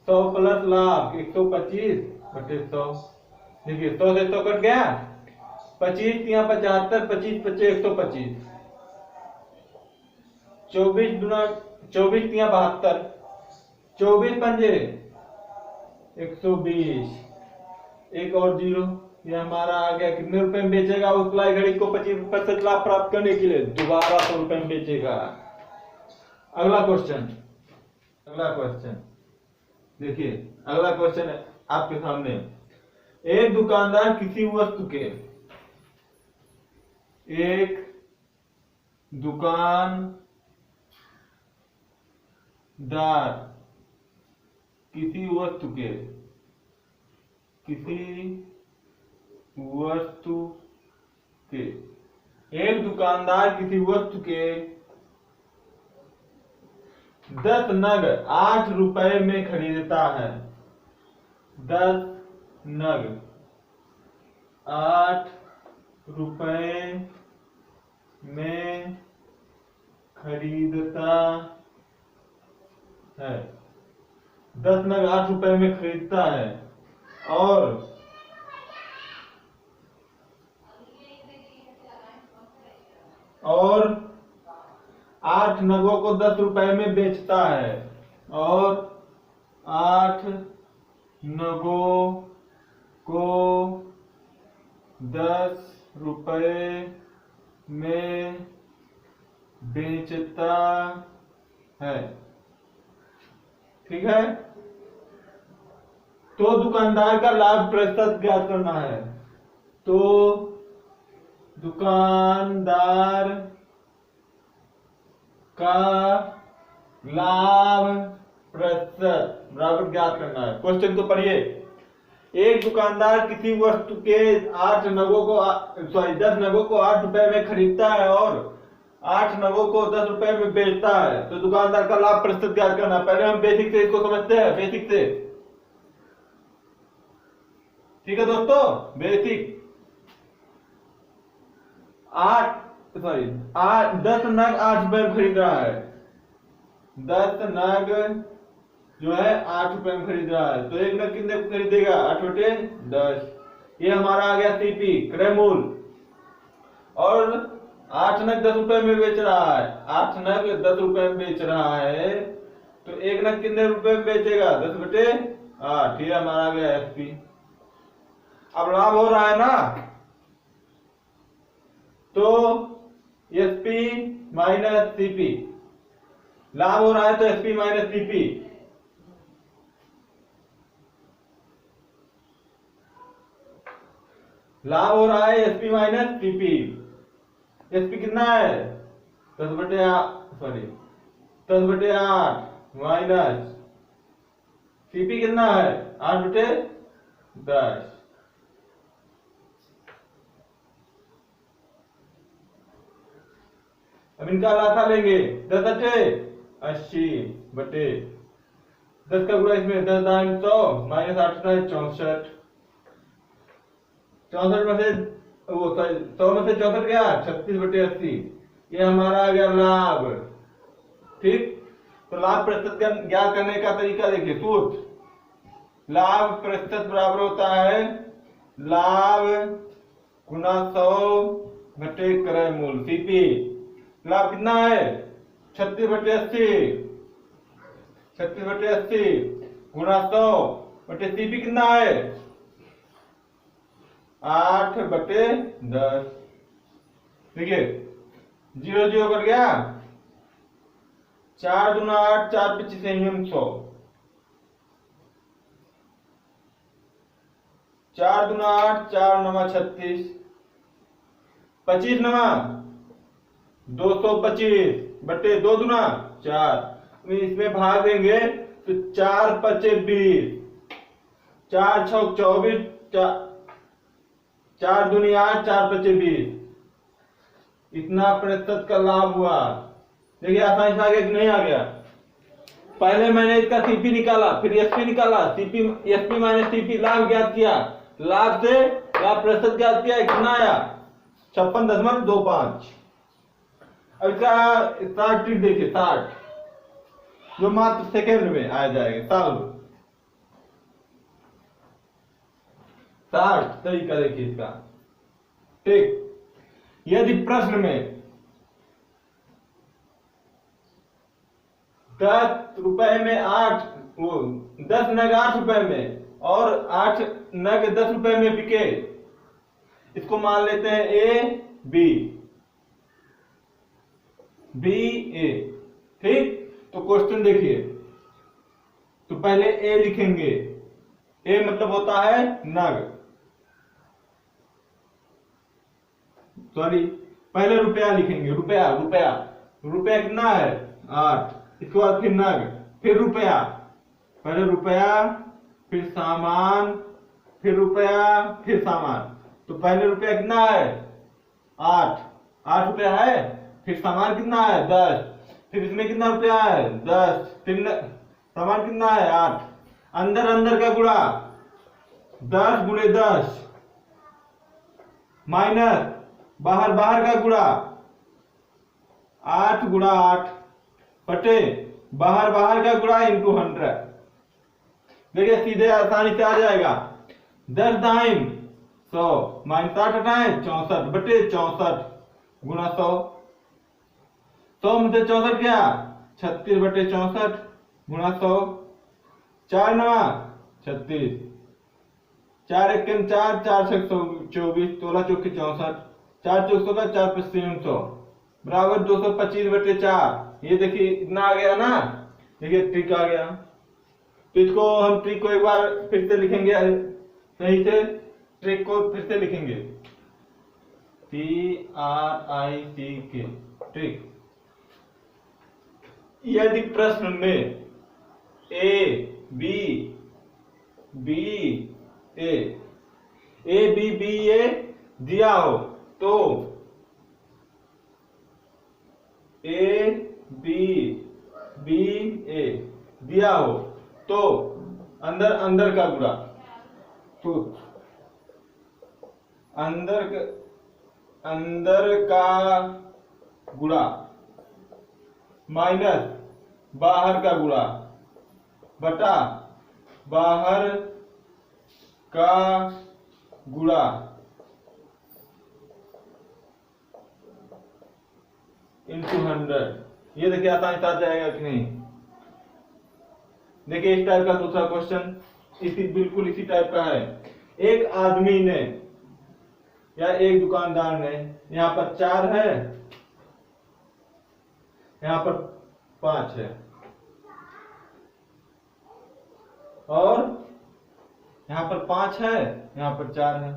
100 प्लस लाभ 125 बटे 100। देखिए 100 से 100 कट गया, 25 या 75, 25 बचे 125, 24 गुना 24 या 72, 24 पंजे 120, एक और 0। ये हमारा आ गया। कितने रुपए में बेचेगा? उस कलाई घड़ी को 25% लाभ प्राप्त करने के लिए दोबारा 100 रुपए में बेचेगा। अगला क्वेश्चन देखिए, अगला क्वेश्चन है आपके सामने। एक दुकानदार किसी वस्तु के किसी वस्तु के 10 नग 8 रुपए में खरीदता है। 10 नग 8 रुपए में खरीदता है। 10 नग 8 रुपए में खरीदता है और 8 नगों को 10 रुपए में बेचता है, और 8 नगों को 10 रुपए में बेचता है। ठीक है, तो दुकानदार का लाभ प्रतिशत ज्ञात करना है। तो दुकानदार का लाभ प्रतिशत बराबर ज्ञात करना है। क्वेश्चन को पढ़िए। एक दुकानदार किसी वस्तु के 10 नगों को 8 रुपए में खरीदता है और 8 नगों को 10 रुपए में बेचता है, तो दुकानदार का लाभ प्रतिशत ज्ञात करना। पहले हम बेसिक से इसको समझते हैं, बेसिक से। ठीक है दोस्तों, बेसिक 10 नग 8 रुपए में खरीद रहा है। 10 नग जो है 8 रुपए में खरीद रहा है, तो एक नग कितने खरीदेगा? 8 बटे 10। ये हमारा आ गया सीपी, क्रय मूल्य। और 8 नग 10 रुपए में बेच रहा है, 8 नग 10 रुपए में बेच रहा है, तो एक नग कितने रुपए में बेचेगा? 10 बटे 8। ये हमारा आ गया एसपी। अब लाभ हो रहा है ना, तो एसपी माइनस सीपी। लाभ हो रहा है तो एसपी माइनस सीपी। लाभ हो रहा है एसपी माइनस सीपी। एसपी कितना है? 10 बटे 8 माइनस सीपी कितना है? 8 बटे 10। अब इनका लाथा लेंगे। 10 बटे 80 बटे 10 का गुणा इसमें 10 दाम 100 माइनस 8 64। 64 में से 100 में से 64 गया, 36 बटे 80। ये हमारा आ गया लाभ। ठीक, तो लाभ प्रतिशत ज्ञात करने का तरीका देखिए। सूत्र लाभ प्रतिशत बराबर होता है लाभ गुना 100 बटे क्रय मूल्य सीपी। लाभ कितना है? 36 बटे 80 गुणा 100 बटे सीपी कितना है 8/10। देखिए 0 0 कर गया, 4 दूना 8, 4 25 100, 4 दूना 8, 4 नमा 36, 25 नमा 225 बटे 2 दूना 4। इसमें भाग देंगे तो 4 पचे 20, 4 छक 24, 4 दूनी 8, 4 पचे 20। इतना प्रतिशत का लाभ हुआ। देखिए आसानी से आ गया कि नहीं आ गया। पहले मैंने इसका सीपी निकाला, फिर एसपी निकाला, सीपी एसपी माइनस सीपी लाभ ज्ञात किया, लाभ से लाभ प्रतिशत ज्ञात किया, कितना आया 56.25। अब इसका 60 देखिए 60, जो मात्र सेकेंड में आ जाएगा। साल 60 तरीका देखिए इसका। ठीक, यदि प्रश्न में 10 रुपए में 8, वो 10 नग 8 रुपए में और 8 नग 10 रुपए में बिके, इसको मान लेते हैं ए बी, बी ए। ठीक, तो क्वेश्चन देखिए, तो पहले ए लिखेंगे, ए मतलब होता है नग, सॉरी पहले रुपया लिखेंगे, रुपया रुपया रुपया कितना है 8, इसके बाद फिर नग, फिर रुपया, पहले रुपया फिर सामान, फिर रुपया फिर सामान। तो पहले रुपया कितना है 8, 8 रुपया है, फिर सामान कितना है 10, फिर इसमें कितना रुपया है 10, फिर सामान कितना है 8, अंदर अंदर का गुणा 10 गुणे 10 माइनस बाहर बाहर का गुणा 8 गुणा 8 बटे बाहर बाहर का गुणा इंटू 100। देखिए सीधे आसानी से आ जाएगा। 10 दाइन 100 माइनस 8 हटाए 64 बटे 64 गुणा 100, 100 में से 64 क्या 36 बटे 64 गुणा 100, 4 नवा 36, 4 एक 4, 4 6 24, 16 चौके 64, 4 चौक का 4 5 300 बराबर 225 बटे 4। ये देखिए इतना आ गया ना। देखिए ट्रिक आ गया, तो इसको हम ट्रिक को एक बार फिर से लिखेंगे, सही से ट्रिक को फिर से लिखेंगे, TRIC ट्रिक। यदि प्रश्न में ए बी ए दिया हो तो ए बी ए दिया हो तो अंदर अंदर का गुणा, तो अंदर का गुणा माइनस बाहर का गुणा बटा बाहर का गुणा इंटू 100। ये देखिए आसानी से आ जाएगा कि नहीं। देखिए इस टाइप का दूसरा क्वेश्चन बिल्कुल इसी टाइप का है। एक आदमी ने या एक दुकानदार ने, यहाँ पर 4 है, यहाँ पर 5 है और यहाँ पर 5 है, यहाँ पर 4 है।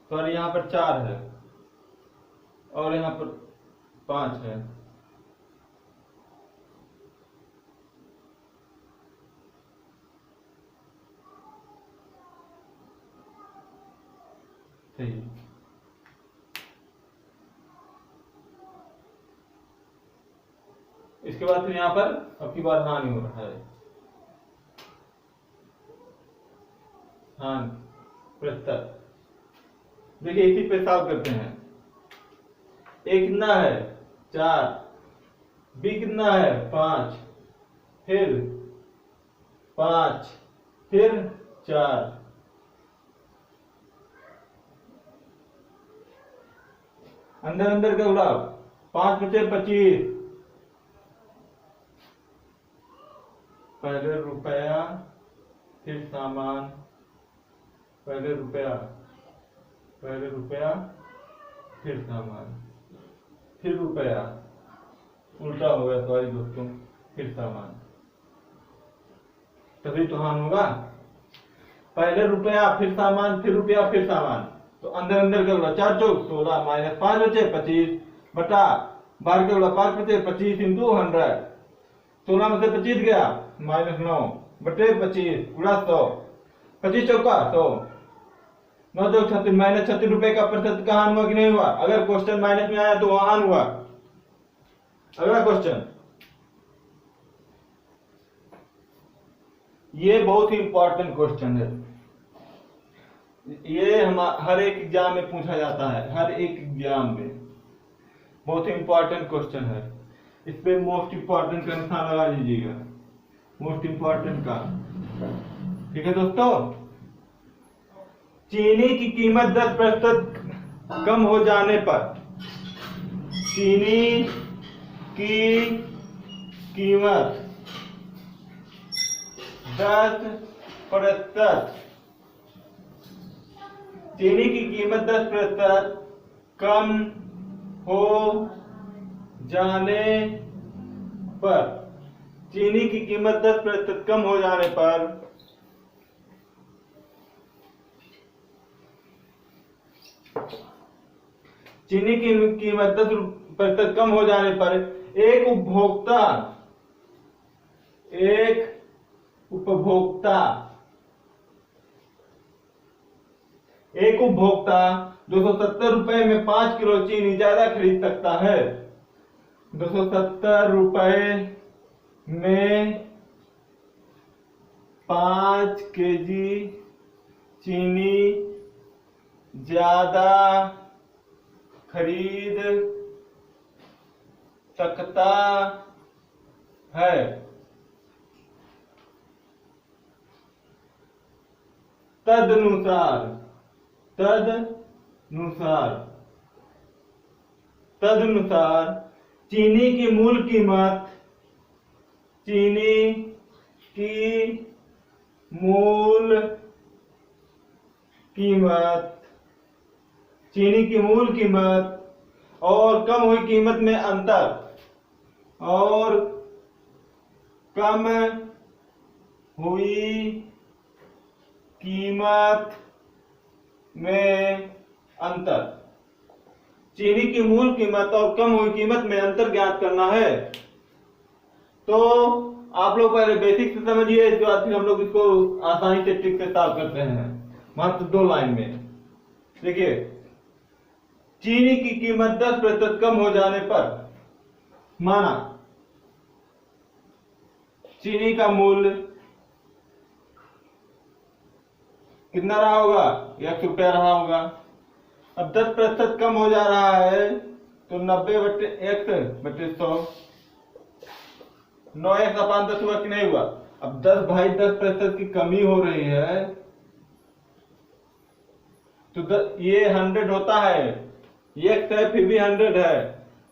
सॉरी यहाँ पर 4 है और यहाँ पर 5 है। सही, इसके बाद फिर यहाँ पर अब की बार हानि हो रहा है, हानि प्रतिशत। देखिए इसी पे सॉल्व करते हैं। ए कितना है 4, बी कितना है 5, फिर 5, फिर 4, अंदर अंदर का गुणा 5 बचे 25, पहले रुपया फिर सामान, पहले रुपया फिर सामान, फिर रुपया, उल्टा हो गया सॉरी दोस्तों, फिर सामान, तभी तो हान होगा। पहले रुपया फिर सामान फिर रुपया फिर सामान, तो अंदर अंदर का बोला 4 चौक 16 माइनस 5 बचे 25 बटा बाहर के बोला 5 बचे 25 इंटू 100, 16 में से 25 गया -9 बटे 25 गुणा 100, 25 चौका 100, 9 चौक 36 -36 रुपए का प्रतिशत का हान हुआ कि नहीं हुआ? अगर क्वेश्चन माइनस में आया तो वहां हान हुआ। अगला क्वेश्चन, ये बहुत ही इंपॉर्टेंट क्वेश्चन है, ये हम हर एक एग्जाम में पूछा जाता है, हर एक एग्जाम में बहुत ही इंपॉर्टेंट क्वेश्चन है। इस पे मोस्ट इंपॉर्टेंट का निशान लगा दीजिएगा, मोस्ट इंपॉर्टेंट का। ठीक है दोस्तों, चीनी की कीमत 10% कम हो जाने पर, चीनी की कीमत 10%, चीनी की कीमत 10% कम हो जाने पर, चीनी की कीमत 10% कम हो जाने पर चीनी की कीमत 10% कम हो जाने पर एक उपभोक्ता 270 रुपए में 5 किलो चीनी ज्यादा खरीद सकता है। 270 रुपए में 5 केजी चीनी ज्यादा खरीद सकता है। तदनुसार चीनी की मूल कीमत, चीनी की मूल कीमत और कम हुई कीमत में अंतर, और कम हुई कीमत में अंतर, चीनी की मूल कीमत और कम हुई कीमत में अंतर ज्ञात करना है। तो आप लोग पहले बेसिक से समझिए, इसके बाद फिर हम लोग इसको आसानी से ट्रिक से सॉल्व करते हैं, मात्र 2 लाइन में। देखिए, चीनी की कीमत 10% कम हो जाने पर, माना चीनी का मूल्य कितना रहा होगा? 1 रुपया रहा होगा। अब 10% कम हो जा रहा है तो 90/100, 9x/10 हुआ कि नहीं हुआ? अब 10 भाई 10% की कमी हो रही है तो ये 100 होता है, x है फिर भी 100 है।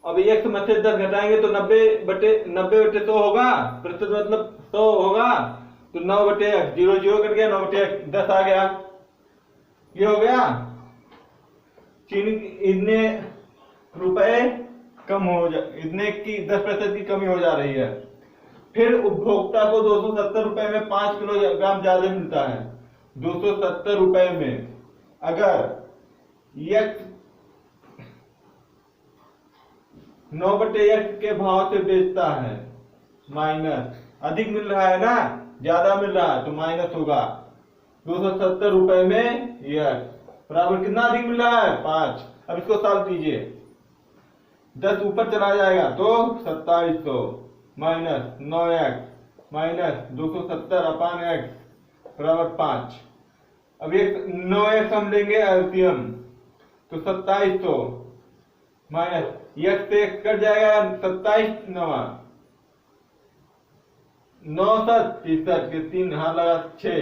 अब x में से 10 घटाएंगे तो 90/100 होगा, प्रतिशत मतलब 100 होगा, तो 9/1 0 0 कट गया, 9/1 10 आ गया, ये हो गया। चीनी इतने रुपए कम हो जा, इतने की 10% की कमी हो जा रही है। फिर उपभोक्ता को 270 रुपए में 5 किलोग्राम ज्यादा मिलता है। 270 रुपए में अगर x 9/1 के भाव से बेचता है, माइनस अधिक मिल रहा है ना, ज्यादा मिल रहा है तो माइनस होगा। 270 रुपए में x बराबर कितना अधिक मिल रहा है? 5। अब इसको सॉल्व कीजिए, 10 ऊपर चला जाएगा तो 2700 माइनस 9x माइनस 270/x बराबर 5। अब ये 9x हम लेंगे एलसीएम, तो 2700 माइनस x से x कट जाएगा, 27 9 9 7 63 के 3 हाथ लगा 6,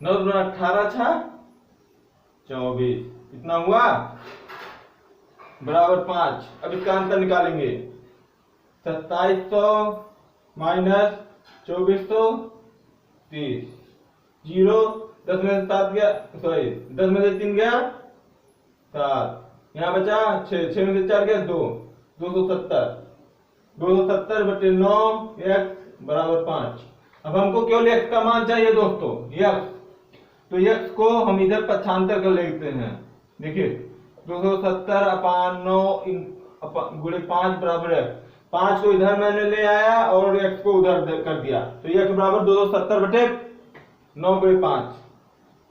9 18 6 24, कितना हुआ? बराबर 5। अब इसका अंतर निकालेंगे, 2700 माइनस 2430, 0 10 में से 7 गया, सॉरी 10 में से 3 गया 7, यहाँ बचा 6, 6 में से 4 गया 2, 270 बटे 9 x बराबर 5। अब हमको केवल x का मान चाहिए दोस्तों, x, तो x को हम इधर पक्षांतर कर लेते हैं। देखिए 270 अपान 9 गुणे 5 बराबर है, 5 को इधर मैंने ले आया और x को उधर कर दिया, तो x बराबर 270 बटे 9 गुणे 5,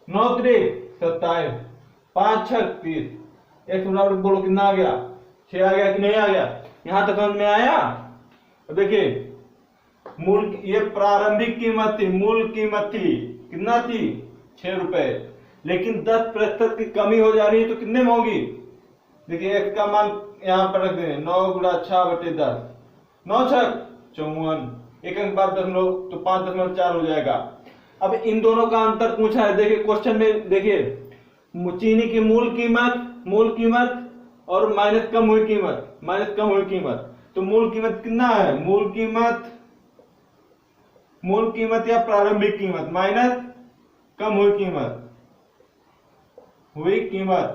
9 3 27, 5 6 30, x बराबर बोलो कितना आ गया, 6 आ गया कि नहीं आ गया, यहां तक समझ में आया। तो देखिए मूल, ये प्रारंभिक कीमत थी, मूल कीमत थी कितना थी 6 रुपए, लेकिन 10% की कमी हो जा रही है तो कितने में होगी। देखिए x का मान यहाँ पर रख दें, 9 गुणा 6 बटे 10, 9 6 54, एक अंक बाद 0 तो 5.4 हो जाएगा। अब इन दोनों का अंतर पूछा है, देखिए क्वेश्चन में देखिए चीनी की मूल कीमत और माइनस कम हुई कीमत, तो मूल कीमत कितना है, मूल कीमत या प्रारंभिक कीमत माइनस कम हुई कीमत,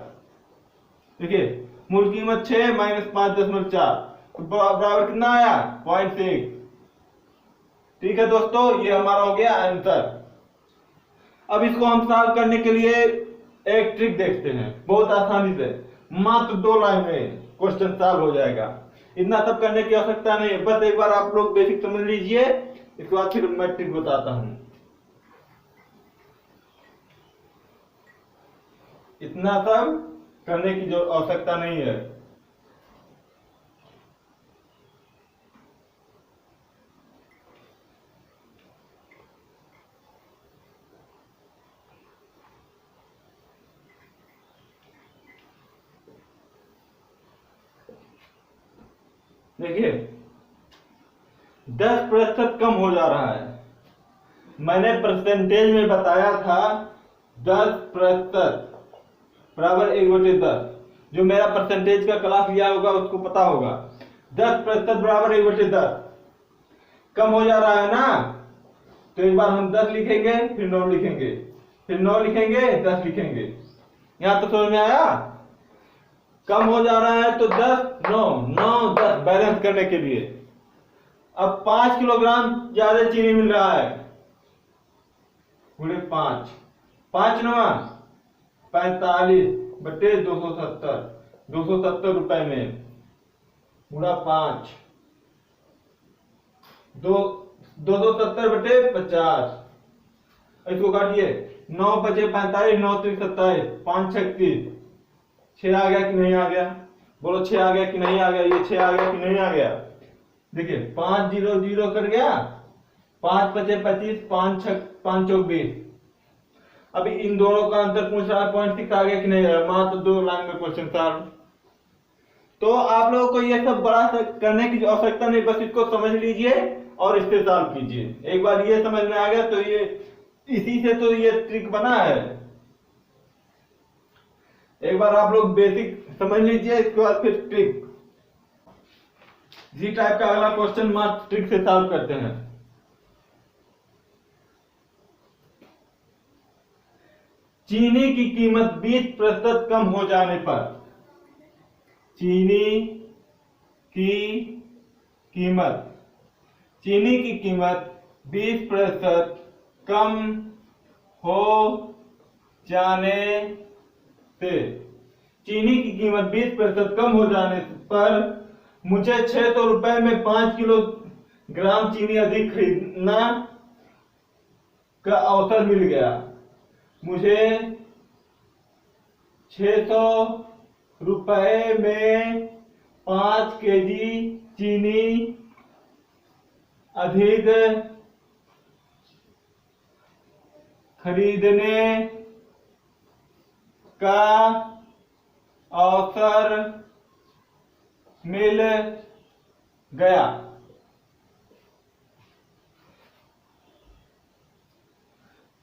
देखिए मूल कीमत 6 माइनस 5.4 तो बराबर कितना आया 0.6। ठीक है दोस्तों, ये हमारा हो गया आंसर। अब इसको हम सॉल्व करने के लिए एक ट्रिक देखते हैं, बहुत आसानी से, मात्र 2 लाइन में क्वेश्चन सॉल्व हो जाएगा। इतना सब करने की आवश्यकता नहीं है, बस एक बार आप लोग बेसिक समझ लीजिए, इसके बाद फिर मैं ट्रिक बताता हूं। इतना सब करने की जो आवश्यकता नहीं है। देखिए 10% कम हो जा रहा है, मैंने परसेंटेज में बताया था 10% बराबर 1/10, जो मेरा परसेंटेज का क्लास लिया होगा उसको पता होगा, 10% बराबर 1/10 कम हो जा रहा है ना, तो एक बार हम 10 लिखेंगे, फिर 9 लिखेंगे, फिर 9 लिखेंगे, 10 लिखेंगे। यहां तो समझ में आया, कम हो जा रहा है तो 10 9 9 10 बैलेंस करने के लिए। अब 5 किलोग्राम ज्यादा चीनी मिल रहा है, गुणे 5, 5 9 45 बटे 270, 270 रुपए में गुणा 5, 270 बटे 50, इसको काटिए, 9 बचे 45, 9 3 27, 5 6 30, 6 आ गया कि नहीं आ गया, बोलो 6 आ गया कि नहीं आ गया, ये 6 आ गया कि नहीं आ गया। देखिए 5 0 0 कट गया, 5 बचे 25, 5 6 5 चौक 20। अभी इन दोनों का अंतर पूछ रहा है, 0.6 आ गया कि नहीं आया, मात्र 2 लाइन में क्वेश्चन सॉल्व। तो आप लोगों को ये सब बड़ा करने की आवश्यकता नहीं, बस इसको समझ लीजिए और इससे सॉल्व कीजिए। एक बार ये समझ में आ गया तो ये इसी से तो ये ट्रिक बना है। एक बार आप लोग बेसिक समझ लीजिए, इसके बाद फिर ट्रिक, इसी टाइप का अगला क्वेश्चन मात्र ट्रिक से सॉल्व करते हैं। चीनी की कीमत 20% कम हो जाने पर, चीनी की कीमत 20% कम हो जाने से, चीनी की कीमत 20% कम हो जाने पर मुझे 600 रुपए में 5 किलोग्राम चीनी अधिक खरीदना का अवसर मिल गया। मुझे 600 रुपए में 5 केजी चीनी अधिक खरीदने का अवसर मिल गया।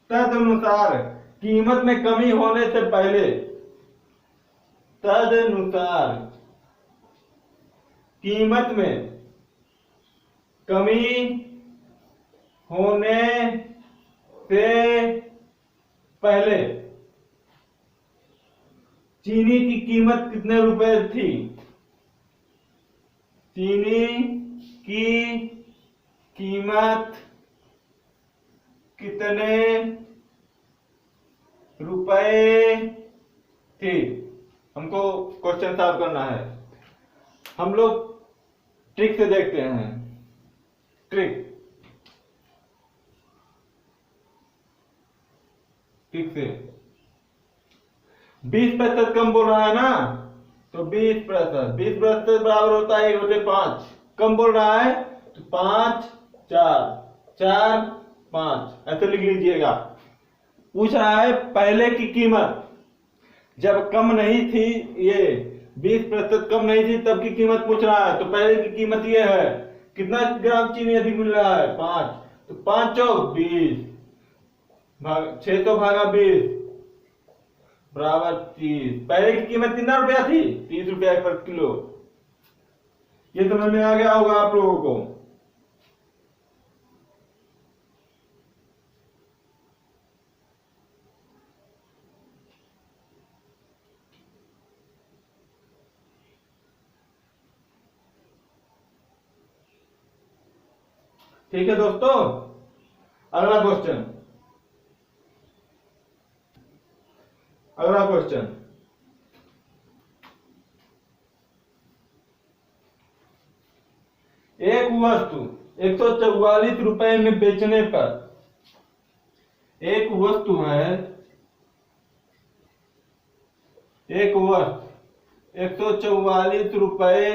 तदनुसार कीमत में कमी होने से पहले, तदनुसार कीमत में कमी होने से पहले चीनी की कीमत कितने रुपए थी? चीनी की कीमत कितने रुपए थी? हमको क्वेश्चन सॉल्व करना है। हम लोग ट्रिक से देखते हैं। ट्रिक से 20% कम बोल रहा है ना, तो 20% बराबर होता है 1/5। कम बोल रहा है तो 5 4 4 5 ऐसे लिख लीजिएगा। पूछ रहा है पहले की कीमत, जब कम नहीं थी, ये 20% कम नहीं थी तब की कीमत पूछ रहा है। तो पहले की कीमत ये है, कितना ग्राम चीनी अधिक मिल रहा है? 5। तो 5 चौक 20 600 भागा 20 बराबर 30। पहले की कीमत कितना रुपया थी? 30 रुपया पर किलो। ये समझ में आ गया होगा आप लोगों को। ठीक है दोस्तों, अगला क्वेश्चन। एक वस्तु 144 रुपए में बेचने पर, एक वस्तु 144 रुपए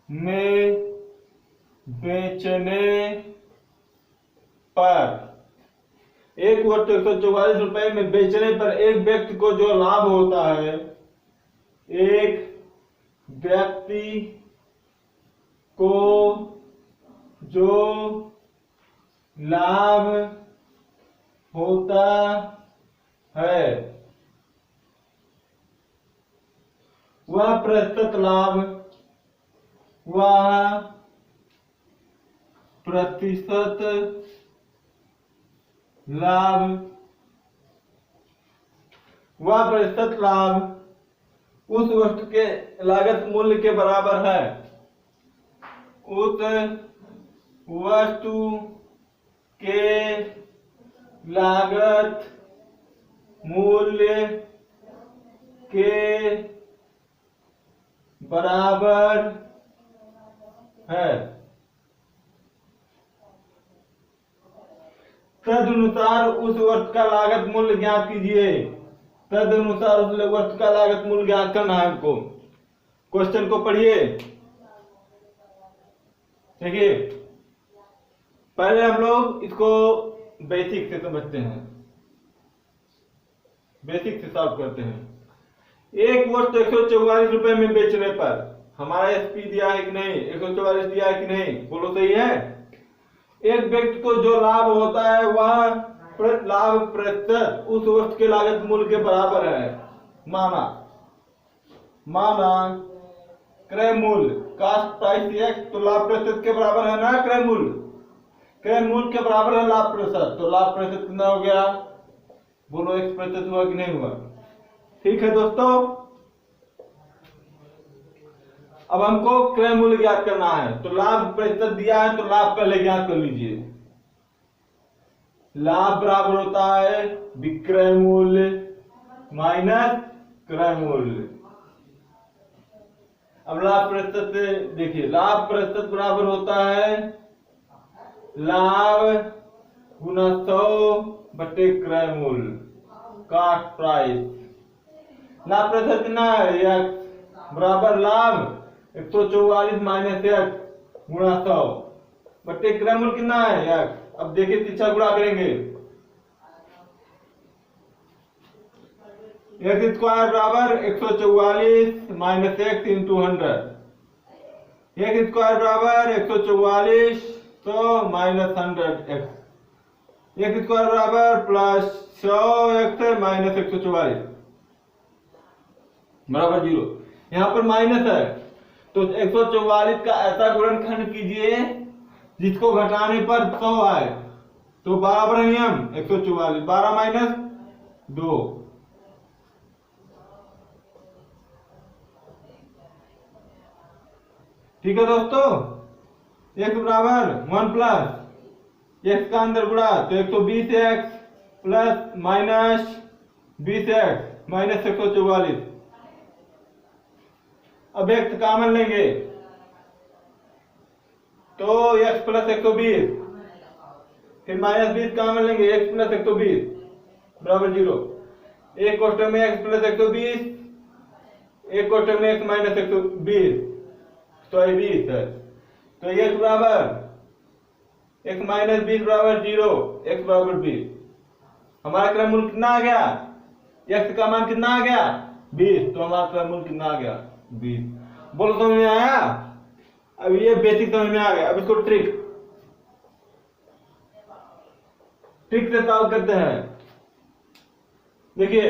में बेचने पर, एक वस्तु 144 रुपए में बेचने पर एक व्यक्ति को जो लाभ होता है, एक व्यक्ति को जो लाभ होता है वह प्रतिशत लाभ, वह प्रतिशत लाभ उस वस्तु के लागत मूल्य के बराबर है, उस वस्तु के लागत मूल्य के बराबर है। तदनुसार उस वस्तु का लागत मूल्य ज्ञात कीजिए। तदनुसार उस वस्तु का लागत मूल्य ज्ञात करना है हमको। क्वेश्चन को पढ़िए। देखिए, पहले हम लोग इसको बेसिक से समझते हैं, बेसिक से सॉल्व करते हैं। एक वस्तु 144 रुपए में बेचने पर हमारा एसपी दिया है कि नहीं? 144 दिया है कि नहीं? बोलो सही है। एक व्यक्ति को जो लाभ होता है वह लाभ प्रतिशत उस वस्तु के लागत मूल्य के बराबर है। माना क्रय मूल्य कास्ट प्राइस एक्स, तो लाभ प्रतिशत के बराबर है ना क्रय मूल्य। क्रय मूल्य के बराबर है लाभ प्रतिशत, तो लाभ प्रतिशत कितना हो गया? बोलो x प्रतिशत हुआ कि नहीं हुआ? ठीक है दोस्तों, अब हमको क्रय मूल्य ज्ञात करना है। तो लाभ प्रतिशत दिया है तो लाभ पहले ज्ञात कर लीजिए। लाभ बराबर होता है विक्रय मूल्य माइनस क्रय मूल्य। अब लाभ प्रतिशत देखिए, लाभ प्रतिशत बराबर होता है लाभ गुना 100 बटे क्रय मूल्य, कास्ट प्राइस। लाभ प्रतिशत कितना है? x बराबर लाभ 144 माइनस x गुणा 100 बटे क्रय मूल्य कितना है? x। अब देखिए तिरछा गुणा करेंगे। x स्क्वायर बराबर 144 minus x into 100। x square बराबर 144 100 माइनस 100x। x स्क्वायर बराबर प्लस 100x माइनस 144 बराबर 0। यहाँ पर माइनस है तो 144 का ऐसा गुणनखंड कीजिए जिसको घटाने पर 100 आए। तो 12 पर हम 144, 12 माइनस 2, ठीक है दोस्तों। x बराबर 1 प्लस x का अंदर गुणा तो 120x plus minus 20x minus 144। अब x कॉमन लेंगे तो x प्लस 120, फिर माइनस 20 कॉमन लेंगे, x प्लस 120 बराबर 0। एक कोष्टक में x प्लस 120, एक कोष्टक में x माइनस 120 तो 20 है। तो x बराबर x माइनस 20 बराबर 0, x बराबर 20। हमारा क्रम मूल कितना आ गया? x का मान कितना आ गया? 20। तो हमारा क्रम मूल कितना आ गया? 20। बोलो समझ में आया? अब ये बेसिक समझ में आ गया। अब इसको ट्रिक से सॉल्व करते हैं। देखिए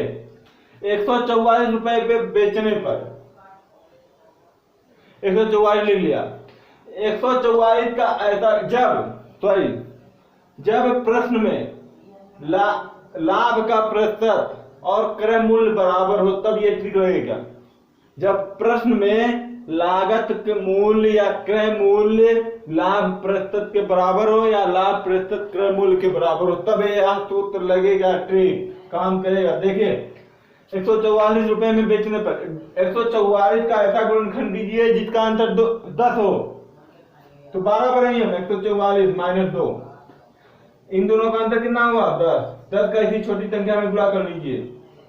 144 रुपए पे बेचने पर 144 लिख लिया। 144 का ऐसा जब प्रश्न में लाभ का प्रतिशत और क्रय मूल्य बराबर हो तब ये ठीक रहेगा। जब प्रश्न में लागत के मूल्य या क्रय मूल्य लाभ प्रतिशत के बराबर हो या लाभ प्रतिशत क्रय मूल्य के बराबर हो तब यह सूत्र लगेगा, ट्रिक काम करेगा। देखिए 144 रुपए में बेचने पर 144 का ऐसा गुणनखंड कीजिए जिसका अंतर 10 हो। तो 12 पर ही हम 144 माइनस 2, इन दोनों का अंतर कितना हुआ? 10। 10 का इसी छोटी संख्या में गुणा कर लीजिए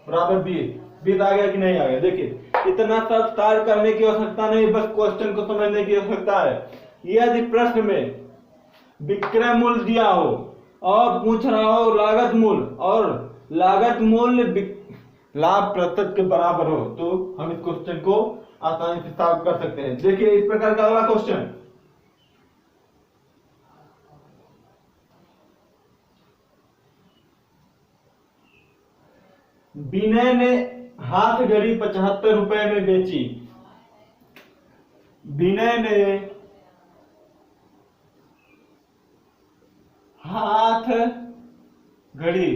बराबर 20। 20 आ गया कि नहीं आ गया? देखिए इतना सब कार्य करने की आवश्यकता नहीं, बस क्वेश्चन को समझने की आवश्यकता है। यदि प्रश्न में विक्रय मूल्य दिया हो और पूछ रहा हो लागत मूल्य और लागत मूल्य लाभ प्रतिशत के बराबर हो तो हम इस क्वेश्चन को आसानी से सॉल्व कर सकते हैं। देखिए इस प्रकार का अगला क्वेश्चन, विनय ने हाथ घड़ी 75 रुपए में बेची। विनय ने हाथ घड़ी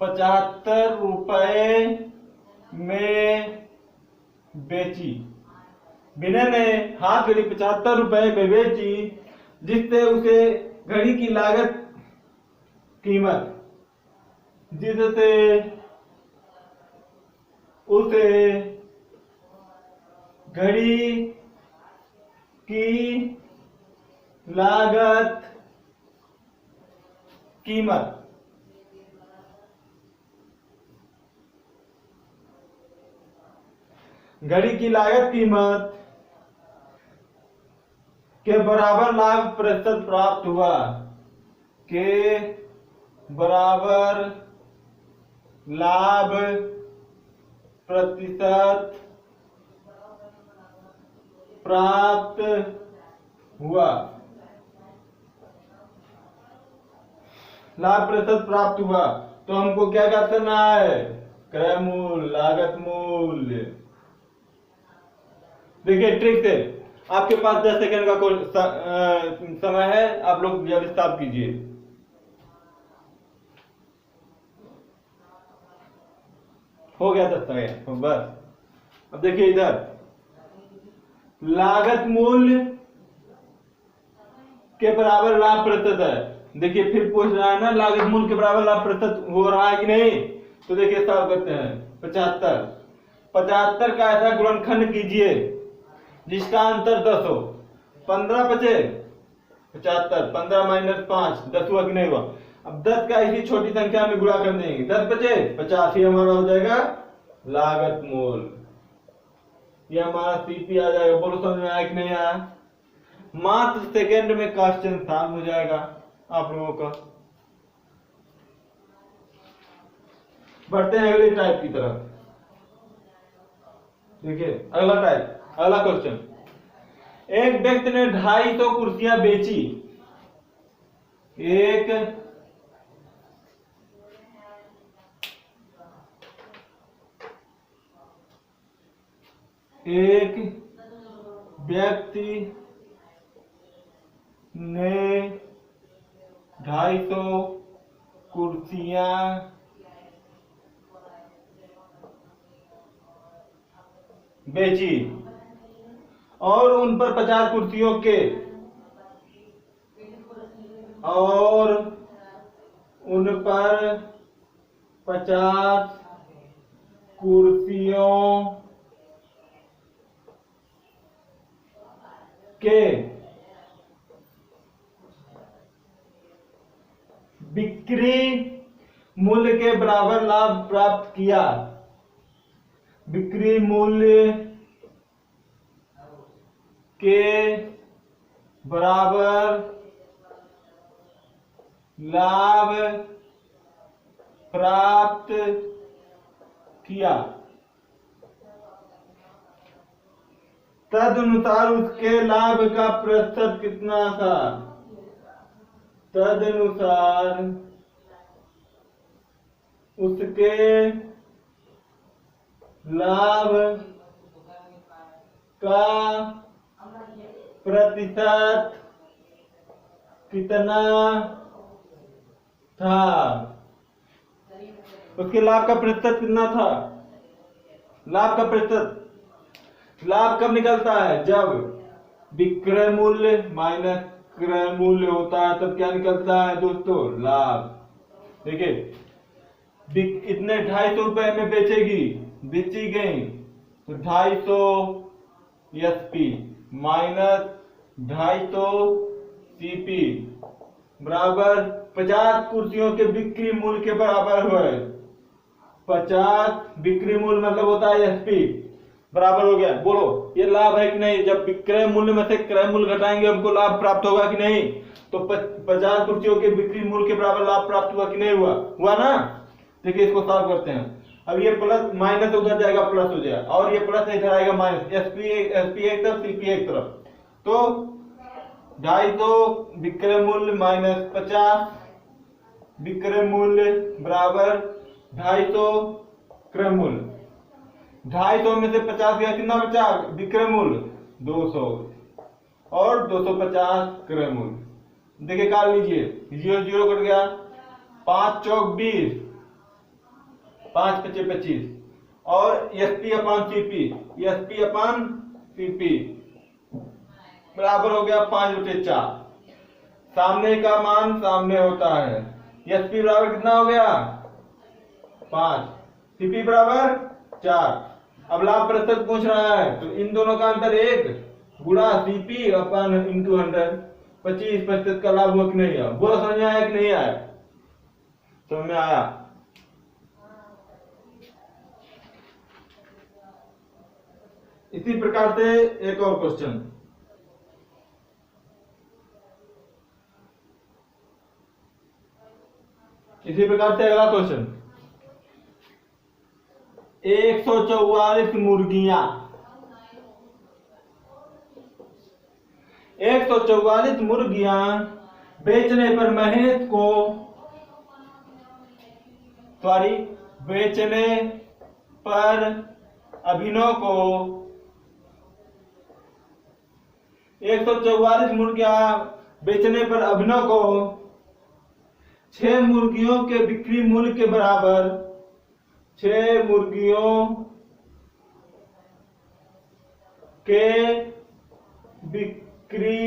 75 रुपए में बेची। विनय ने हाथ घड़ी 75 रुपए में बेची जिससे उसे घड़ी की लागत कीमत जिससे उसे घड़ी की लागत कीमत घड़ी की लागत कीमत के बराबर लाभ प्रतिशत प्राप्त हुआ। के बराबर लाभ प्रतिशत प्राप्त हुआ। लाभ प्रतिशत प्राप्त हुआ तो हमको क्या करना है? क्रय मूल्य, लागत मूल्य। देखिए ट्रिक से आपके पास 10 सेकंड का समय है, आप लोग जल्दी स्टॉप कीजिए। हो गया 10 सेकंड बस। अब देखिए इधर लागत मूल्य के बराबर लाभ प्रतिशत है। देखिए फिर पूछ रहा है ना लागत मूल्य के बराबर लाभ प्रतिशत हो रहा है कि नहीं? तो देखिए सॉल्व करते हैं। 75 का ऐसा गुणनखंड कीजिए जिसका अंतर 10 हो। 15 बचे 75, 15 माइनस 5 10 हुआ कि नहीं हुआ? अब 10 का इसी छोटी संख्या में गुणा कर देंगे, 10 बचे 50, ही हमारा हो जाएगा लागत मूल्य। ये हमारा सीपी आ जाएगा। बोलो समझ में आया कि नहीं आया? मात्र सेकंड में क्वेश्चन सॉल्व हो जाएगा आप लोगों का। बढ़ते हैं अगले टाइप की तरफ। देखिए अगला क्वेश्चन, एक व्यक्ति ने 250 कुर्सियां बेची। एक व्यक्ति ने 250 कुर्सियां बेची और उन पर 50 कुर्सियों के और उन पर 50 कुर्सियों के बिक्री मूल्य के बराबर लाभ प्राप्त किया। बिक्री मूल्य के बराबर लाभ प्राप्त किया। तदनुसार उसके लाभ का प्रतिशत कितना था? तदनुसार उसके लाभ का प्रतिशत कितना था? उसके लाभ का प्रतिशत कितना था? लाभ का प्रतिशत, लाभ कब निकलता है? जब विक्रय मूल्य माइनस क्रय मूल्य होता है तब क्या निकलता है दोस्तों? लाभ। देखिए इतने 250 रुपए में बेची गई तो 250 एसपी माइनस 250 सीपी बराबर 50 कुर्सियों के बिक्री मूल्य के बराबर हुए। 50 बिक्री मूल्य मतलब होता है एसपी बराबर हो गया। बोलो ये लाभ है कि नहीं? जब विक्रय मूल्य में से क्रय मूल्य घटाएंगे हमको लाभ प्राप्त होगा कि नहीं? तो 50 कुर्सियों के बिक्री मूल्य के बराबर लाभ प्राप्त हुआ कि नहीं हुआ? हुआ ना। देखिए इसको सॉल्व करते हैं। अब ये प्लस माइनस उधर जाएगा प्लस हो जाएगा और ये प्लस इधर आएगा माइनस। एसपी एक तरफ सीपी एक तरफ, तो 250 विक्रय मूल्य माइनस 50 विक्रय मूल्य बराबर 250 क्रय मूल्य। 250 में से 50 गया, कितना बचा? विक्रय मूल्य 200 और 250 क्रय मूल्य। देखिए काट लीजिए, 0 0 कट गया, 5 चौक 20, 5 पचे 25 और एसपी अपान सीपी बराबर हो गया 5/4। सामने का मान सामने होता है। एसपी बराबर कितना हो गया? 5, सीपी बराबर 4। अब लाभ प्रतिशत पूछ रहा है तो इन दोनों का अंतर 1 गुणा सीपी अपन इंटू 100, 25% का लाभ हुआ कि नहीं आया? बोलो समझ में आया कि नहीं आया? समझ में आया। इसी प्रकार से एक और क्वेश्चन, इसी प्रकार से अगला क्वेश्चन, 144 मुर्गियां 144 मुर्गियां बेचने पर महेश को बेचने पर अभिनव को 144 मुर्गियां बेचने पर अभिनव को 6 मुर्गियों के बिक्री मूल्य के बराबर 6 मुर्गियों के बिक्री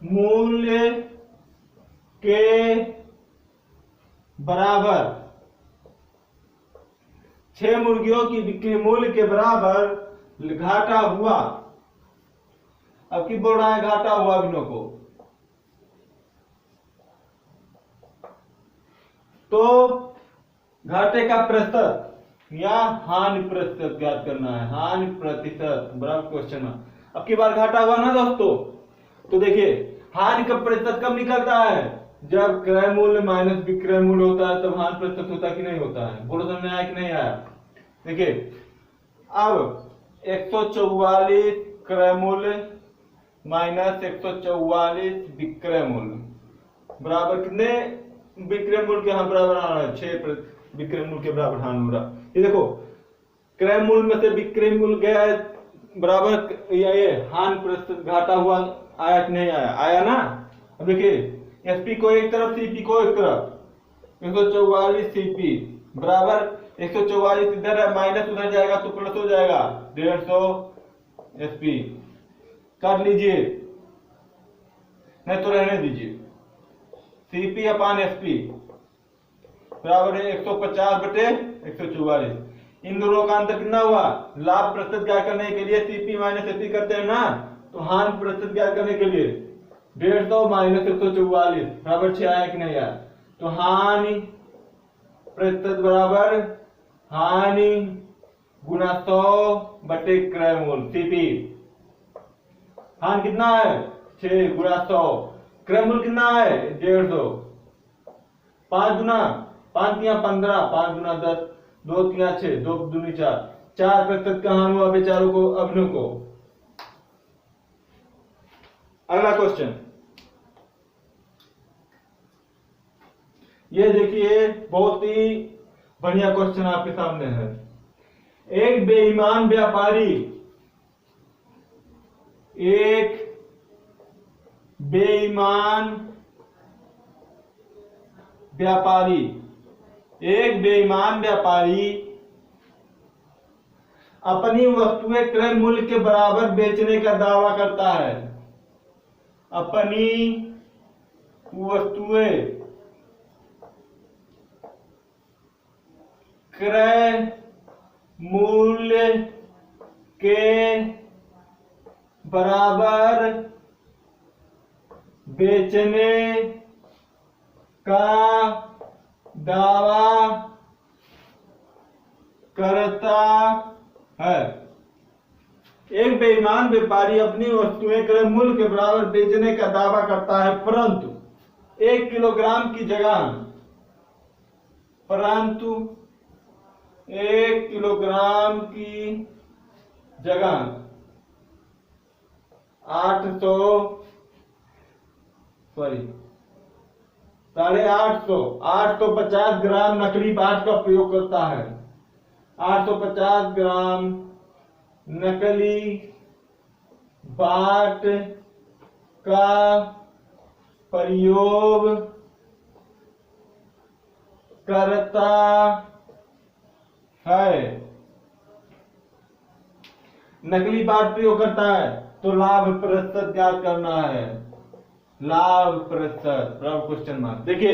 मूल्य के बराबर 6 मुर्गियों की बिक्री मूल्य के बराबर घाटा हुआ। अब की बोल रहा है घाटा हुआ अभिनव को, तो घाटे का प्रतिशत या हानि प्रतिशत ज्ञात करना है। हानि प्रतिशत बराबर क्वेश्चन है। अब की बार घाटा हुआ ना दोस्तों, तो देखिए हानि का प्रतिशत कब निकलता है? जब क्रय मूल्य माइनस विक्रय मूल्य होता है तब हानि प्रतिशत होता कि नहीं होता है? बोलो समझ में आया कि नहीं आया? देखिए अब 144 क्रय मूल्य माइनस 144 विक्रय मूल्य बराबर कितने विक्रय मूल्य के? हम बराबर आ रहा है 6 विक्रय मूल्य के बराबर हानि हो रहा। ये देखो क्रय मूल्य में से विक्रय मूल्य गया है बराबर ये हानि प्रतिशत घाटा हुआ आया कि नहीं आया? आया ना। अब देखिए एसपी को एक तरफ, सीपी को एक तरफ। 144 सीपी बराबर 144 इधर है, माइनस उधर जाएगा तो प्लस हो जाएगा 150 एसपी। कर लीजिए, नहीं तो रहने दीजिए। सीपी अपान एसपी बराबर है 150 बटे 144। इन दोनों का अंतर कितना हुआ? लाभ प्रतिशत ज्ञात करने के लिए सीपी माइनस एसपी करते हैं ना, तो हानि प्रतिशत ज्ञात करने के लिए 150 माइनस 144 बराबर 6 आया कि नहीं आया? तो हानि प्रतिशत बराबर हानि गुना 100 बटे क्रय मूल सीपी। हानि कितना है? 6 गुना 100। क्रय मूल कितना है? 150। 5 गुना 5 तिया 15, 5 गुना 10, 2 तिया 6, 2 दूनी 4, 4% का हानि हुआ बेचारों को, अभिनव को। अगला क्वेश्चन ये देखिए, बहुत ही बढ़िया क्वेश्चन आपके सामने है। एक बेईमान व्यापारी अपनी वस्तुएं क्रय मूल्य के बराबर बेचने का दावा करता है। अपनी वस्तुएं क्रय मूल्य के बराबर बेचने का दावा करता है। एक बेईमान व्यापारी अपनी वस्तुएं क्रय मूल्य के बराबर बेचने का दावा करता है, परंतु 1 किलोग्राम की जगह 850 ग्राम नकली बाट का प्रयोग करता है। 850 ग्राम नकली बाट का प्रयोग करता है। नकली बाट प्रयोग करता है तो लाभ प्रतिशत ज्ञात करना है। लाभ प्रतिशत बराबर क्वेश्चन मार्क। देखिए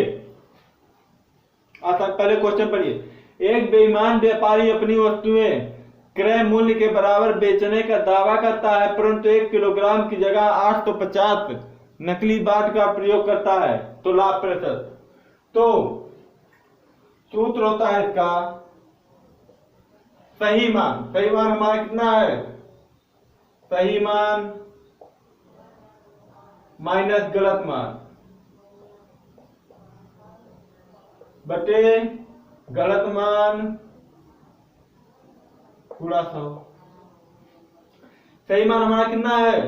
आता पहले क्वेश्चन पढ़िए। एक बेईमान व्यापारी अपनी वस्तुएं क्रय मूल्य के बराबर बेचने का दावा करता है, परंतु 1 किलोग्राम की जगह 850 नकली बाट का प्रयोग करता है, तो लाभ प्रतिशत। तो सूत्र होता है इसका सही मान। सही मान हमारा कितना है? सही मान माइनस गलत मान बटे गलत मान पूरा 100। सही मान हमारा कितना है?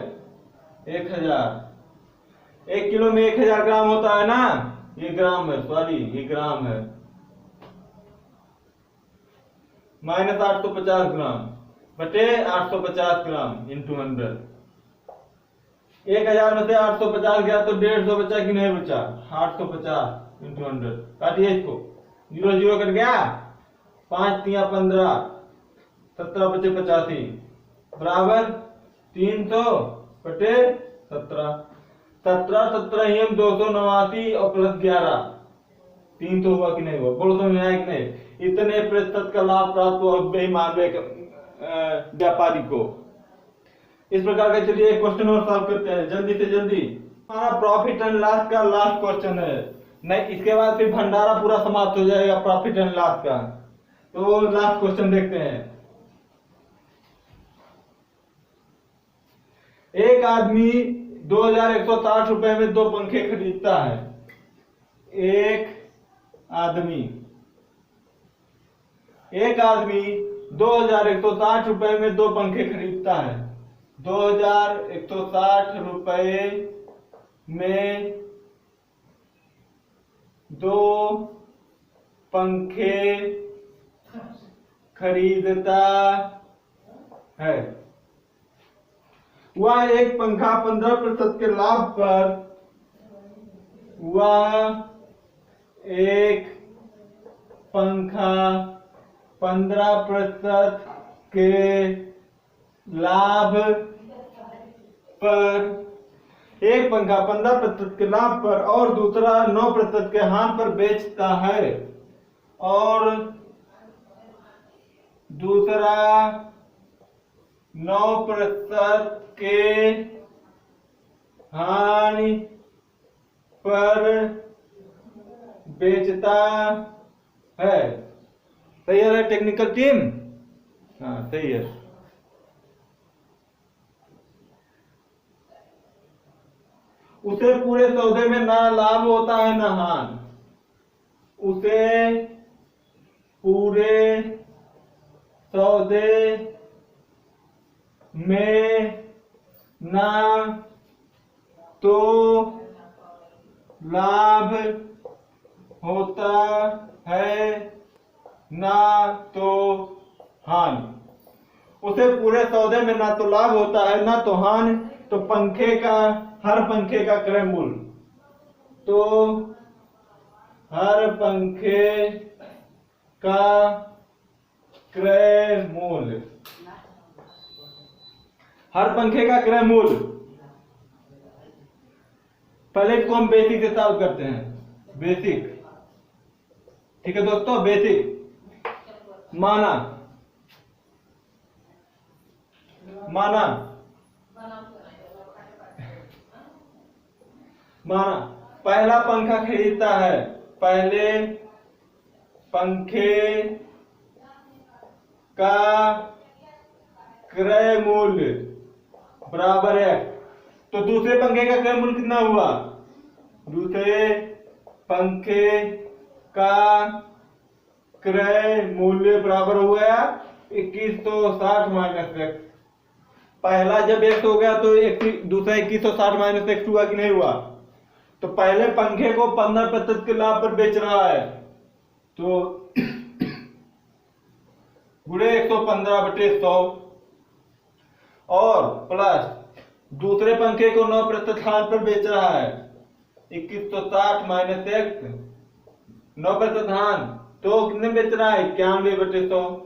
1000। 1 किलो में 1000 ग्राम होता है ना, ये ग्राम है, सॉरी ये ग्राम है। माइनस 850 ग्राम बटे 850 ग्राम इंटू 100। 1000 में से 850 गया तो 150 बचा कि नहीं बचा? 850 इंटू 100। काटिए इसको, 0 0 कट गया, 5 तिया 15, 17 बचे 85 बराबर 300 बटे 17। 17 17 ही 289 और प्लस 11 300 हुआ कि नहीं हुआ? बोलो समझ में आया कि नहीं? इतने प्रतिशत का लाभ प्राप्त हुआ बेईमान व्यापारी को। इस प्रकार का चलिए एक क्वेश्चन और सॉल्व करते हैं जल्दी से जल्दी। हमारा प्रॉफिट एंड लॉस का लास्ट क्वेश्चन है, नहीं इसके बाद फिर भंडारा पूरा समाप्त हो जाएगा प्रॉफिट एंड लॉस का। तो लास्ट क्वेश्चन देखते हैं। एक आदमी 2160 रुपए में 2 पंखे खरीदता है। एक आदमी 2160 रुपए में 2 पंखे खरीदता है। 2160 रुपए में 2 पंखे खरीदता है। वह एक पंखा 15% के लाभ पर वह एक पंखा 15% के लाभ पर, एक पंखा 15% के लाभ पर और दूसरा 9% के हानि पर बेचता है, और दूसरा 9% के हानि पर बेचता है। सही है टेक्निकल टीम? हाँ सही है। उसे पूरे सौदे में ना लाभ होता है ना हानि। उसे पूरे सौदे में ना तो लाभ होता है ना तो हानि। उसे पूरे सौदे में ना तो लाभ होता है ना तो हानि। तो पंखे का, हर पंखे का क्रय मूल्य, तो हर पंखे का क्रय मूल्य, हर पंखे का क्रय मूल्य। पहले इसको हम बेसिक से सॉल्व करते हैं। बेसिक, ठीक है दोस्तों, बेसिक। माना पहला पंखा खरीदता है, पहले पंखे का क्रय मूल्य बराबर है। तो दूसरे पंखे का क्रय मूल्य कितना हुआ? दूसरे पंखे का क्रय मूल्य बराबर हुआ 2160 माइनस एक्स। पहला जब एक्स हो गया तो दूसरा 2160 माइनस एक्स हुआ कि नहीं हुआ? तो पहले पंखे को 15% के लाभ पर बेच रहा है, तो गुणे 115/100 और प्लस दूसरे पंखे को 9% हानि पर बेच रहा है, 2160 माइनस एक्स 9% हानि, तो कितने बेच रहा है? 91/100।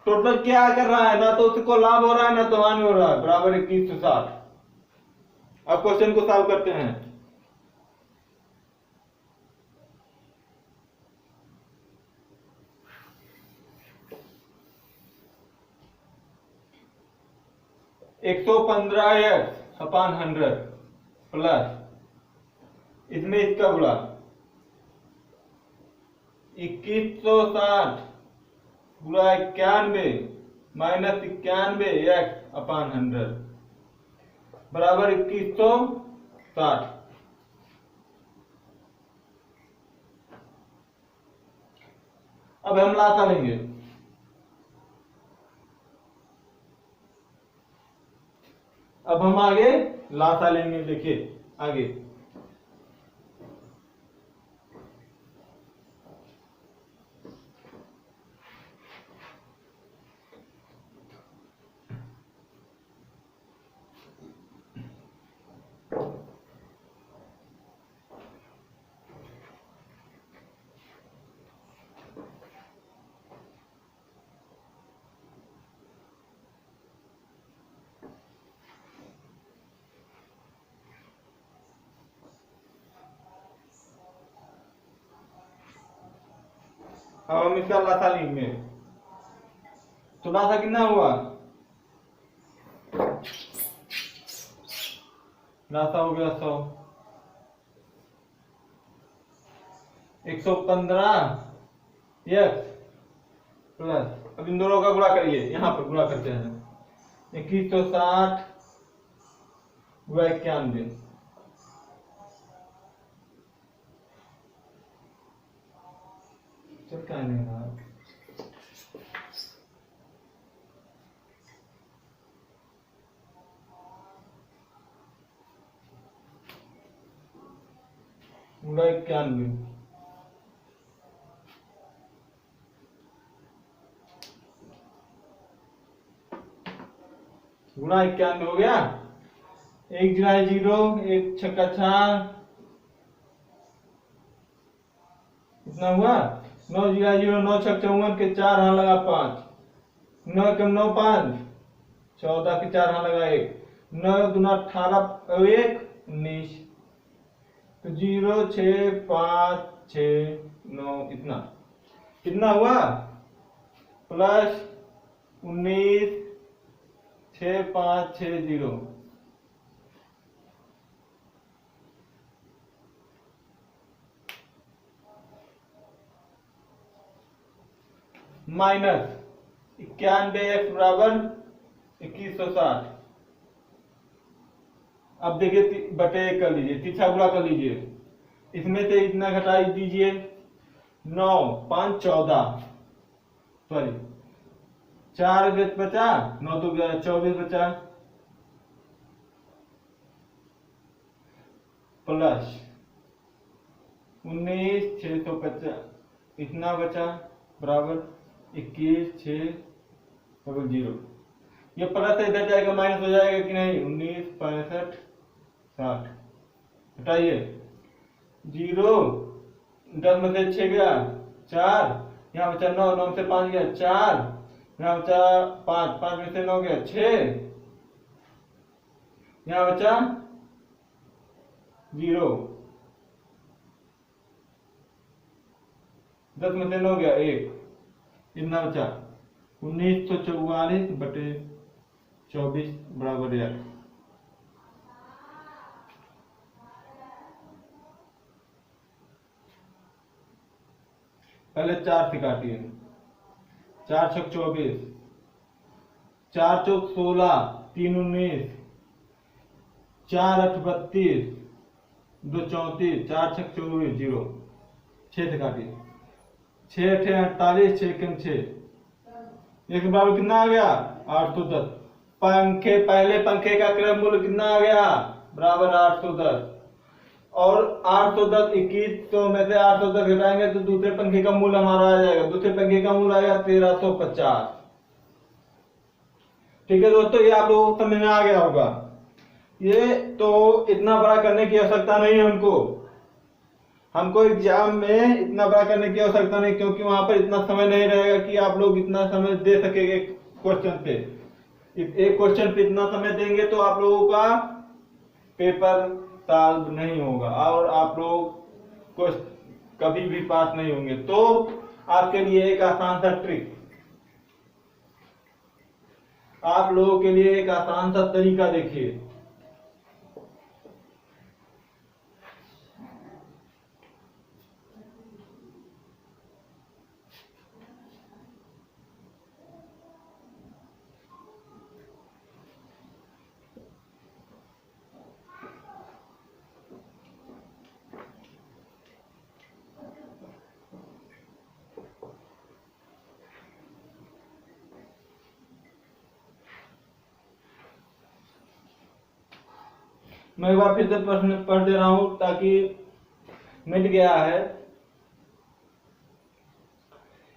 टोटल क्या कर रहा है? ना तो उसको लाभ हो रहा है ना तो हानि हो रहा है, बराबर 2160। अब क्वेश्चन को सॉल्व करते हैं। एक 115x/100 प्लस इसमें इसका गुणा 2160 गुणा 91 माइनस 91x/100 बराबर 2160। अब हम लासा लेंगे। अब हम आगे लासा लेंगे। देखिए आगे अब हम इसका लासा लेंगे। तो लासा कितना हुआ? लासा हो गया 100, 115 एक्स प्लस, अब इन दोनों का गुणा करिए, यहां पर गुणा करते हैं। 2160 गुणा 91, चल क्या नहीं रहा, गुणा 91, गुणा 91 हो गया। एक जीरा है 0, एक छक्का 4, इतना हुआ। 9 जीरा 0, 9 छक्का 54 के 4 हाथ लगा 5, 9 कम 9 5, 14 के 4 हाथ लगा 1, 9 दूना 18 और 1 19, तो 0 6 5 6 9 इतना कितना हुआ प्लस 19 6 5 6 0 माइनस 91x बराबर 2160। अब देखिए बटे 1 कर लीजिए, तीसरा गुणा कर लीजिए, इसमें से इतना घटा दीजिए, 9 5 14, सॉरी 4 बचा, 9 2 24 बचा, प्लस 19 650 इतना बचा बराबर 21 6 0। ये प्लस इधर जाएगा माइनस हो जाएगा कि नहीं, 19 65 60 हटाइए, 0 10 में से 6 गया 4, यहाँ बचा 9, 9 से 5 गया 4, यहाँ बचा 5, 5 में से 9 गया 6, यहाँ बचा 0, 10 में से 9 गया 1, इतना बचा 1944 बटे 24 बराबर 1। पहले 4 से काटिए, 4 छक 24, 4 चौक 16, 3 19, 4 8 32, 2 34, 4 छक 24 0, 6 से काटिए, 6 8 48, 6 कम 6, एक बराबर कितना आ गया 810। पंखे पहले पंखे का क्रम मूल्य कितना आ गया बराबर 810, और 810 2100 में से 810 घटाएंगे तो दूसरे पंखे का मूल्य हमारा आ जाएगा, दूसरे पंखे का मूल्य आएगा 1350। ठीक है दोस्तों, ये आप लोगों को समझ में आ गया होगा। ये तो इतना बड़ा करने की आवश्यकता नहीं है हमको एग्जाम में इतना बड़ा करने की आवश्यकता नहीं, क्योंकि वहां पर इतना समय नहीं रहेगा कि आप लोग इतना समय दे सकेंगे क्वेश्चन पे। एक क्वेश्चन पे इतना समय देंगे तो आप लोगों का पेपर सॉल्व नहीं होगा और आप लोग कभी भी पास नहीं होंगे। तो आपके लिए एक आसान सा ट्रिक, आप लोगों के लिए एक आसान सा तरीका देखिए। मैं एक बार फिर से प्रश्न पढ़ दे रहा हूं ताकि मिट गया है।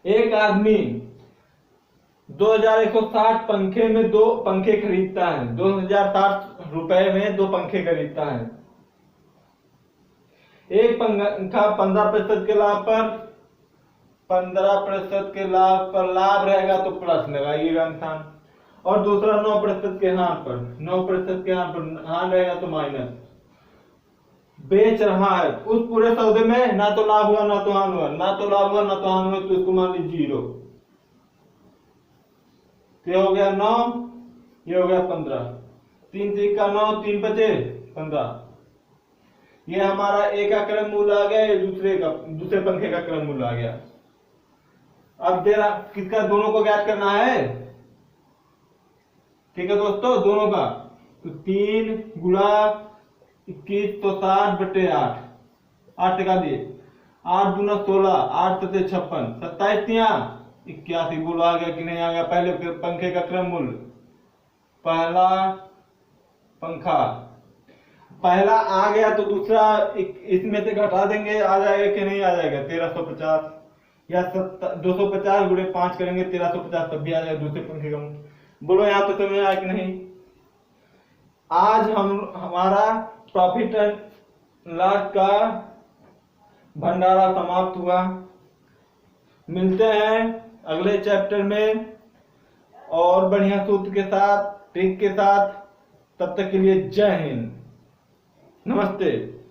एक आदमी 2160 पंखे में 2 पंखे खरीदता है, 2060 रुपए में 2 पंखे खरीदता है। एक पंखा 15% के लाभ पर 15% के लाभ पर लाभ रहेगा तो प्लस लगाइएगा इंसान, और दूसरा 9% के हाथ पर 9% के हाथ पर हाथ रहेगा तो माइनस। बेच रहा है उस पूरे सौदे में ना तो लाभ हुआ ना तो हानि हुआ, ना तो लाभ हुआ ना तो हानि हुआ, तो इसको मान लीजिए 0। ये हो गया 9, ये हो गया 15, 3 से 9, 3 बचे 15। ये हमारा एक का क्रम मूल्य आ गया, ये दूसरे पंखे का क्रम मूल्य आ गया। अब तेरा किसका, दोनों को ज्ञात करना है। ठीक है दोस्तों, दोनों का, तो 3 गुणा 21 तो 60 बटे 8, 8 टका दिए, 8 दूना 16, 8 सते 56, 27 81 बोलो आ गया कि नहीं आ गया। पहले पंखे का क्रम मूल्य, पहला पंखा पहला आ गया तो दूसरा इसमें से घटा देंगे, आ जाएगा कि नहीं आ जाएगा 1350, या 250 गुणे 5 करेंगे 1350 तब भी आ जाएगा दूसरे पंखे का। बोलो यहाँ तो समझ आया कि नहीं। आज हमारा प्रॉफिट एंड लॉस का भंडारा समाप्त हुआ। मिलते हैं अगले चैप्टर में और बढ़िया सूत्र के साथ, ट्रिक के साथ। तब तक के लिए जय हिंद, नमस्ते।